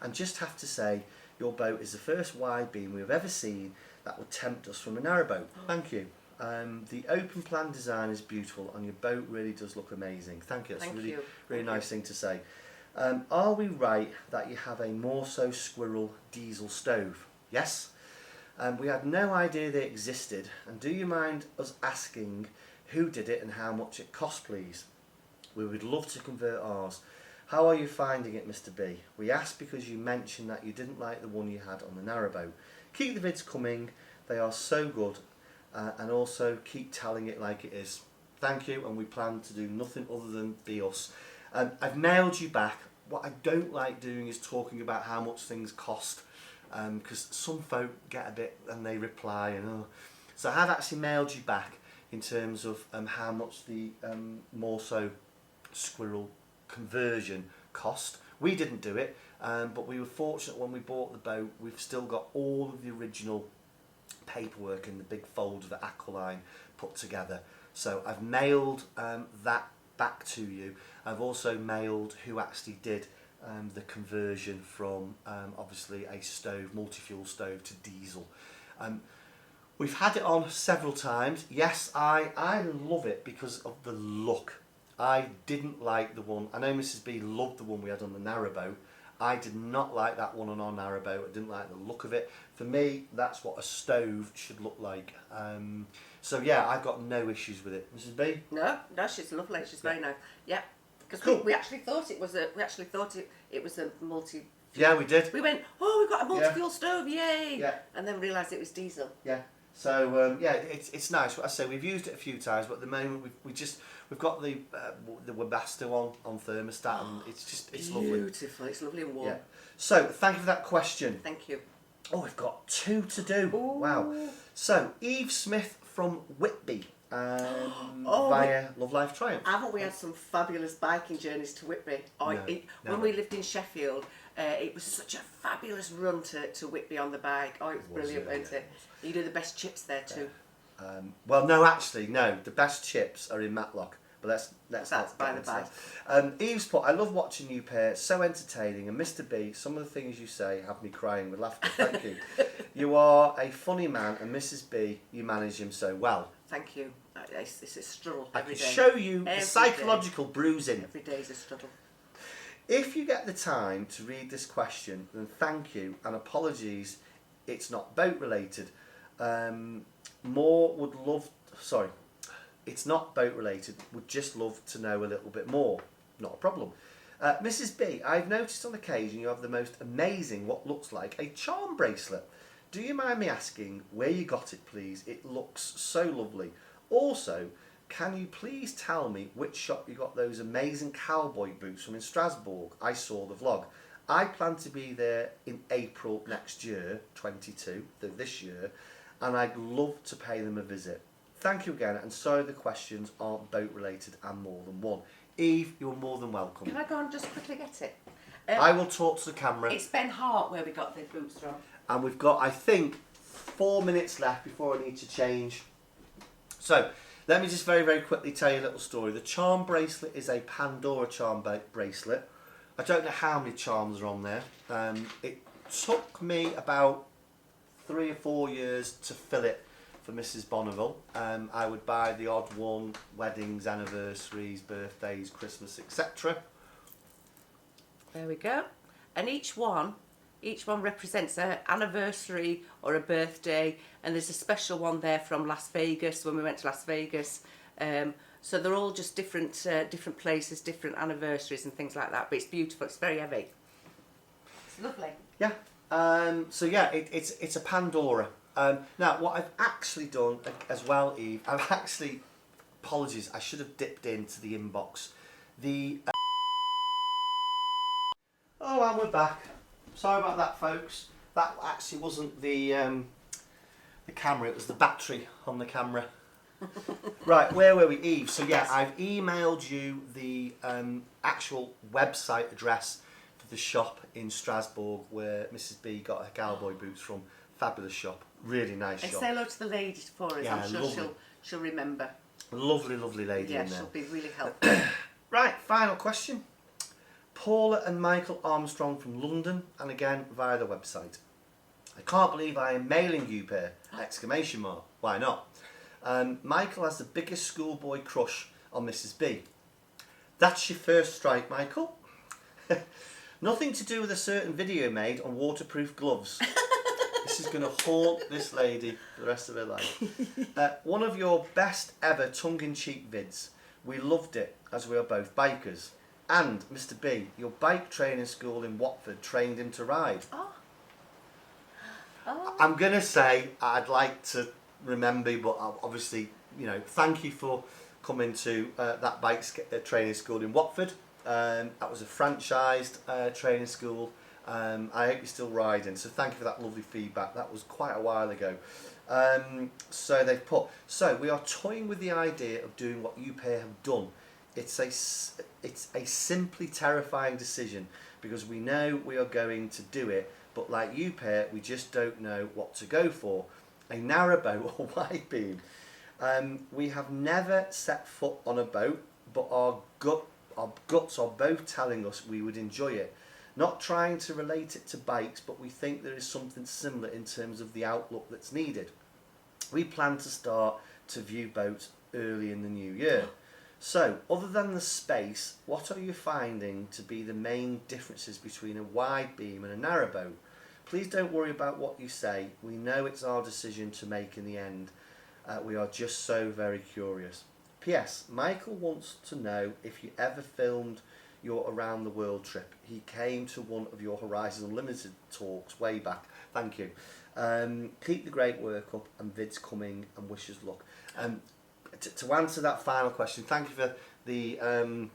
and just have to say, your boat is the first wide beam we've ever seen that would tempt us from a narrowboat. Thank you. The open plan design is beautiful, and your boat really does look amazing. Thank you. That's
Thank
a really,
you.
really
Thank
nice thing to say. Are we right that you have a Morso Squirrel diesel stove? Yes. We had no idea they existed, and do you mind us asking who did it and how much it cost, please? We would love to convert ours. How are you finding it, Mr. B? We asked because you mentioned that you didn't like the one you had on the narrowboat. Keep the vids coming, they are so good, and also keep telling it like it is. Thank you, and we plan to do nothing other than be us. I've mailed you back. What I don't like doing is talking about how much things cost, because some folk get a bit and they reply and oh. So I have actually mailed you back in terms of how much the Morso Squirrel conversion cost. We didn't do it, but we were fortunate when we bought the boat. We've still got all of the original paperwork in the big folder that Aqualine put together. So I've mailed that back to you. I've also mailed who actually did the conversion from obviously a stove, multi-fuel stove, to diesel. We've had it on several times. Yes, I love it because of the look. I didn't like the one, I know Mrs. B loved the one we had on the narrowboat. I did not like that one on our narrowboat. I didn't like the look of it. For me, that's what a stove should look like. So yeah, I've got no issues with it. Mrs. B?
No, she's lovely. She's very nice. Yeah, because
Cool.
we actually thought it was a multi.
Yeah, we did.
We went, oh, we've got a multi-fuel stove, yay!
Yeah.
And then realised it was diesel.
Yeah. So yeah, it's nice. I say we've used it a few times, but at the moment we've got the Webasto on thermostat, and it's lovely.
Beautiful. It's lovely and warm.
Yeah. So thank you for that question.
Thank you.
Oh, we've got 2 to do.
Ooh.
Wow. So Eve Smith from Whitby
Oh,
via Love Life Triumph.
Haven't we had some fabulous biking journeys to Whitby? Oh,
No,
when we lived in Sheffield, it was such a fabulous run to Whitby on the bike. Oh, it was brilliant, wasn't it? You do the best chips there too.
Well, no, actually, no. The best chips are in Matlock. But let's
That's
not
by
get
the
into
by.
that. Eve's put, I love watching you pair, so entertaining, and Mr. B, some of the things you say have me crying with laughter. Thank you. You are a funny man, and Mrs. B, you manage him so well.
Thank you. It's a struggle
I
every
can
day.
show you the
Every
psychological bruising.
Every day is a struggle.
If you get the time to read this question, then thank you, and apologies, it's not boat related. More would love, sorry, it's not boat related, would just love to know a little bit more. Not a problem. Mrs. B, I've noticed on occasion you have the most amazing, what looks like a charm bracelet. Do you mind me asking where you got it, please? It looks so lovely. Also, can you please tell me which shop you got those amazing cowboy boots from in Strasbourg? I saw the vlog. I plan to be there in April next year, 22, this year, and I'd love to pay them a visit. Thank you again, and sorry the questions aren't boat related and more than one. Eve, you're more than welcome.
Can I go and just quickly get it?
I will talk to the camera.
It's Ben Hart where we got the boots from.
And we've got, I think, 4 minutes left before I need to change. So, let me just very, very quickly tell you a little story. The charm bracelet is a Pandora charm bracelet. I don't know how many charms are on there. It took me about 3 or 4 years to fill it for Mrs. Bonneville. I would buy the odd one, weddings, anniversaries, birthdays, Christmas, etc.
There we go. And each one represents an anniversary or a birthday, and there's a special one there from Las Vegas, when we went to Las Vegas. So they're all just different places, different anniversaries and things like that, but it's beautiful, it's very heavy. It's lovely.
Yeah. So yeah, it's a Pandora. Now, what I've actually done as well, Eve, I've actually, apologies, I should have dipped into the inbox. Oh, and we're back. Sorry about that, folks. That actually wasn't the camera, it was the battery on the camera. Right, where were we, Eve? So yeah, I've emailed you the actual website address for the shop in Strasbourg where Mrs. B got her cowboy boots from. Fabulous shop, really nice
And
shop.
say hello to the ladies for us.
Yeah,
I'm sure she'll remember.
Lovely, lovely lady
Yeah,
in there.
she'll be really helpful.
Right, final question. Paula and Michael Armstrong from London, and again via the website. I can't believe I am mailing you pair! Exclamation mark. Why not? Michael has the biggest schoolboy crush on Mrs. B. That's your first strike, Michael. Nothing to do with a certain video made on waterproof gloves. This is going to haunt this lady for the rest of her life. One of your best ever tongue-in-cheek vids. We loved it, as we are both bikers. And, Mr. B, your bike training school in Watford trained him to ride.
Oh. Oh.
I'm going to say I'd like to remember, but obviously, you know, thank you for coming to that bike training school in Watford. That was a franchised training school. I hope you're still riding, so thank you for that lovely feedback. That was quite a while ago. So they've put, so we are toying with the idea of doing what you pair have done. It's a simply terrifying decision because we know we are going to do it, but like you pair, we just don't know what to go for. A narrowboat or wide beam. We have never set foot on a boat, but our guts are both telling us we would enjoy it. Not trying to relate it to bikes, but we think there is something similar in terms of the outlook that's needed. We plan to start to view boats early in the new year. So, other than the space, what are you finding to be the main differences between a wide beam and a narrowboat? Please don't worry about what you say. We know it's our decision to make in the end. We are just so very curious. P.S. Michael wants to know if you ever filmed your around the world trip. He came to one of your Horizon Unlimited talks way back. Thank you. Keep the great work up and vids coming and wish us luck. To answer that final question, thank you for the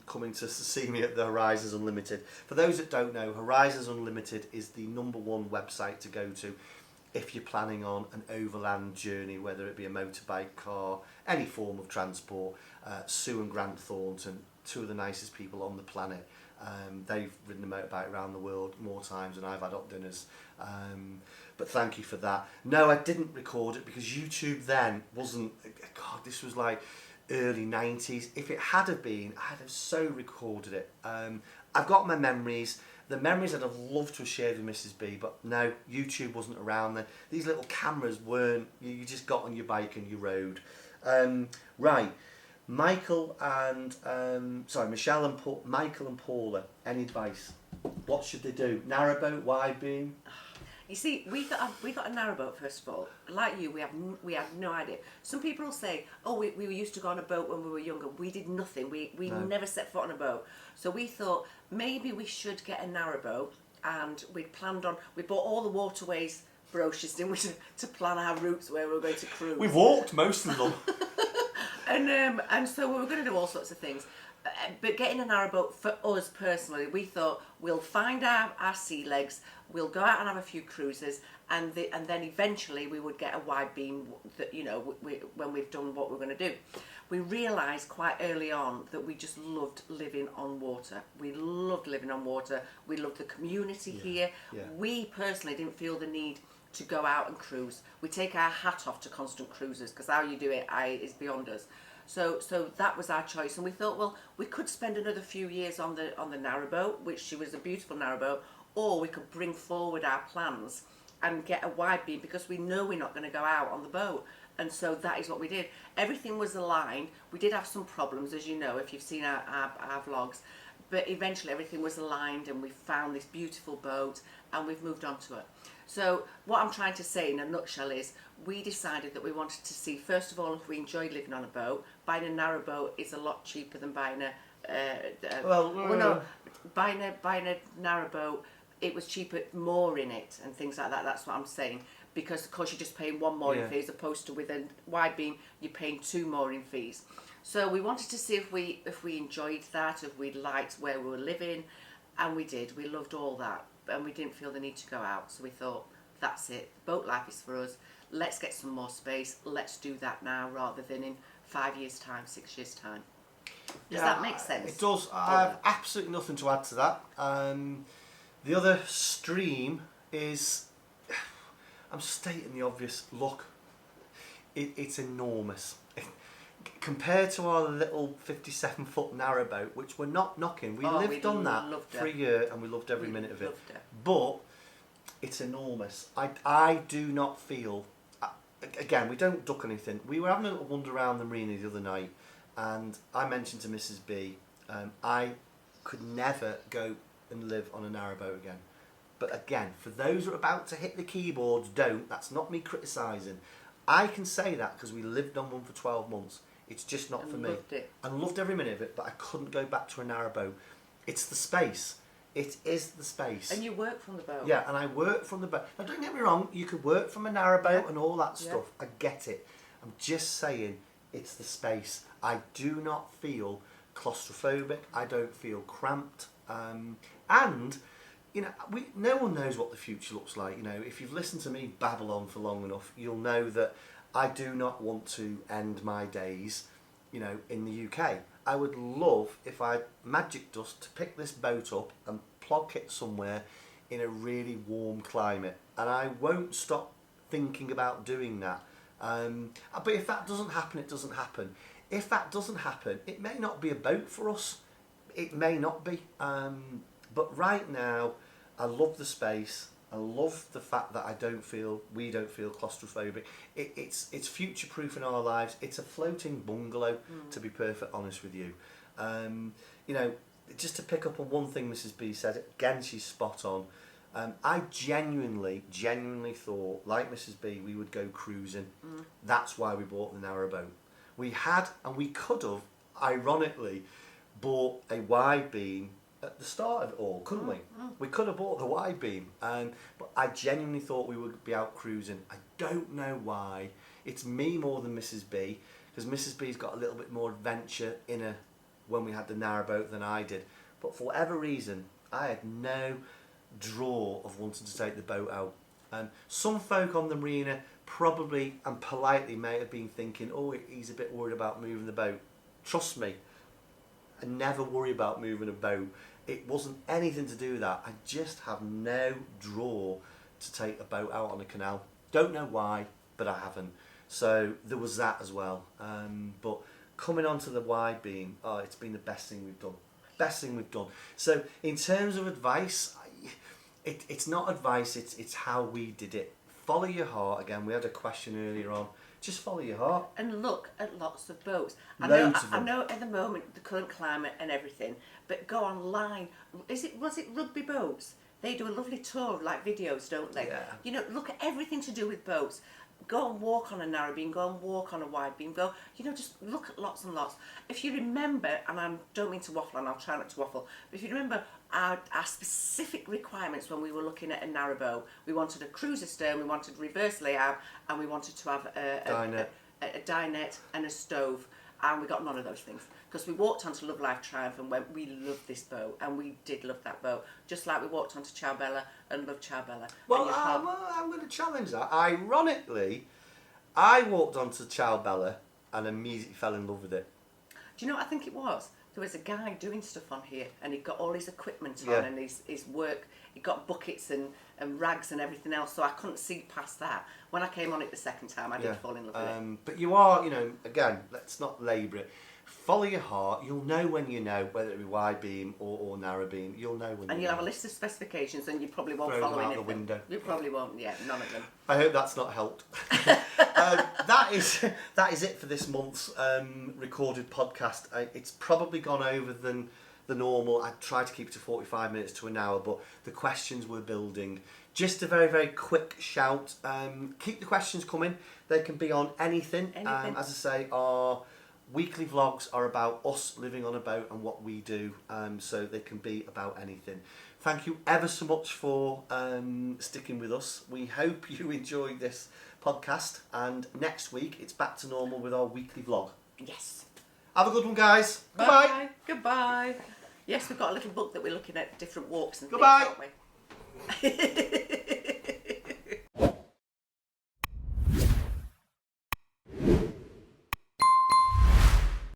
coming to see me at the Horizons Unlimited. For those that don't know, Horizons Unlimited is the #1 website to go to if you're planning on an overland journey, whether it be a motorbike, car, any form of transport. Sue and Grant Thornton, two of the nicest people on the planet. They've ridden a motorbike around the world more times than I've had hot dinners. But thank you for that. No, I didn't record it because YouTube then wasn't... God, this was like early 90s. If it had have been, I'd have so recorded it. I've got my memories. The memories I'd have loved to have shared with Mrs. B, but no, YouTube wasn't around then. These little cameras weren't. You just got on your bike and you rode. Right. Michael and Michael and Paula, any advice? What should they do? Narrowboat, wide beam?
You see, we got a narrowboat first of all. Like you, we have no idea. Some people will say, "Oh, we used to go on a boat when we were younger." We did nothing. We
No.
never set foot on a boat. So we thought maybe we should get a narrowboat, and we bought all the waterways brochures, didn't we, to plan our routes where we were going to cruise.
We've walked most of them.
And so we were going to do all sorts of things. But getting a narrowboat for us personally, we thought we'll find our sea legs, we'll go out and have a few cruises, and then eventually we would get a wide beam that, you know, when we've done what we're going to do. We realised quite early on that we just loved living on water. We loved living on water. We loved the community here.
Yeah.
We personally didn't feel the need to go out and cruise. We take our hat off to constant cruisers because how you do it is beyond us. So that was our choice, and we thought, well, we could spend another few years on the narrowboat, which was a beautiful narrowboat, or we could bring forward our plans and get a wide beam because we know we're not going to go out on the boat. And so that is what we did. Everything was aligned. We did have some problems, as you know, if you've seen our vlogs, but eventually everything was aligned and we found this beautiful boat and we've moved on to it. So what I'm trying to say in a nutshell is we decided that we wanted to see, first of all, if we enjoyed living on a boat. Buying a narrowboat is a lot cheaper than buying buying a narrowboat, it was cheaper mooring it and things like that. That's what I'm saying. Because of course you're just paying one mooring fee as opposed to with a wide beam you're paying 2 mooring fees. So we wanted to see if we enjoyed that, if we liked where we were living, and we did. We loved all that, and we didn't feel the need to go out. So we thought, that's it. Boat life is for us. Let's get some more space. Let's do that now rather than in 5 years' time, 6 years' time. Does that make sense?
It does. I have absolutely nothing to add to that. The other stream is, I'm stating the obvious. Look, it's enormous. Compared to our little 57-foot narrowboat, which we're not knocking. We lived on that for a year and we loved every minute of it. But it's enormous. I do not feel... Again, we don't duck anything. We were having a little wander around the Marina the other night, and I mentioned to Mrs. B, I could never go and live on a narrowboat again. But again, for those who are about to hit the keyboards, don't. That's not me criticising. I can say that because we lived on one for 12 months. It's just not for me.
Loved it.
I loved every minute of it, but I couldn't go back to a narrowboat. It's the space. It is the space.
And you work from the boat.
Yeah, and I work from the boat. Now, don't get me wrong, you could work from a narrowboat and all that stuff. I get it. I'm just saying it's the space. I do not feel claustrophobic. I don't feel cramped. And, you know, no one knows what the future looks like. You know, if you've listened to me babble on for long enough, you'll know that I do not want to end my days, you know, in the UK. I would love if I magic dust to pick this boat up and plonk it somewhere in a really warm climate, and I won't stop thinking about doing that. But if that doesn't happen, it doesn't happen. If that doesn't happen, it may not be a boat for us. It may not be. But right now, I love the space. I love the fact that we don't feel claustrophobic. It's future-proof in our lives. It's a floating bungalow, to be perfectly honest with you. You know, just to pick up on one thing Mrs. B said, again, she's spot on. I genuinely thought, like Mrs. B, we would go cruising. That's why we bought the narrowboat. We had, and we could have, ironically, bought a wide beam at the start of it all, couldn't we? We could have bought the wide beam, but I genuinely thought we would be out cruising. I don't know why. It's me more than Mrs. B, because Mrs. B's got a little bit more adventure in her when we had the narrowboat than I did. But for whatever reason, I had no draw of wanting to take the boat out. And some folk on the Marina probably and politely may have been thinking, oh, he's a bit worried about moving the boat. Trust me, I never worry about moving a boat. It wasn't anything to do with that. I just have no draw to take a boat out on a canal. Don't know why, but I haven't. So there was that as well. But coming onto the wide beam, oh, it's been the best thing we've done. Best thing we've done. So in terms of advice, it's not advice, it's how we did it. Follow your heart. Again, we had a question earlier on. Just follow your heart.
And look at lots of boats. I know at the moment, the current climate and everything, but go online. Was it Rugby Boats? They do a lovely tour of like videos, don't they?
Yeah.
You know, look at everything to do with boats. Go and walk on a narrow beam, go and walk on a wide beam, just look at lots and lots. If you remember, and I don't mean to waffle, and I'll try not to waffle, but if you remember our specific requirements when we were looking at a narrowboat, we wanted a cruiser stern, we wanted reverse layout, and we wanted to have a dinette and a stove, and we got none of those things. Because we walked onto Love Life Triumph and went, we love this boat, and we did love that boat. Just like we walked onto Ciao Bella and loved Ciao Bella.
Well, I'm going to challenge that. Ironically, I walked onto Ciao Bella and immediately fell in love with it.
Do you know what I think it was? There was a guy doing stuff on here, and he got all his equipment on and his work. He got buckets and rags and everything else, so I couldn't see past that. When I came on it the second time, I did fall in love with it.
But you are, again, let's not labour it. Follow your heart. You'll know when you know, whether it be wide beam or narrow beam. You'll know when.
And you'll have a list of specifications, and you probably won't
Throw
follow
them out
anything.
the window.
You probably won't. Yeah, none of them.
I hope that's not helped. That is it for this month's recorded podcast. It's probably gone over than the normal. I tried to keep it to 45 minutes to an hour, but the questions were building. Just a very, very quick shout. Keep the questions coming. They can be on anything. As I say, our weekly vlogs are about us living on a boat and what we do, so they can be about anything. Thank you ever so much for sticking with us. We hope you enjoyed this podcast, and next week it's back to normal with our weekly vlog.
Yes.
Have a good one, guys.
Bye. Goodbye. Yes, we've got a little book that we're looking at different walks and
Goodbye.
things, haven't we?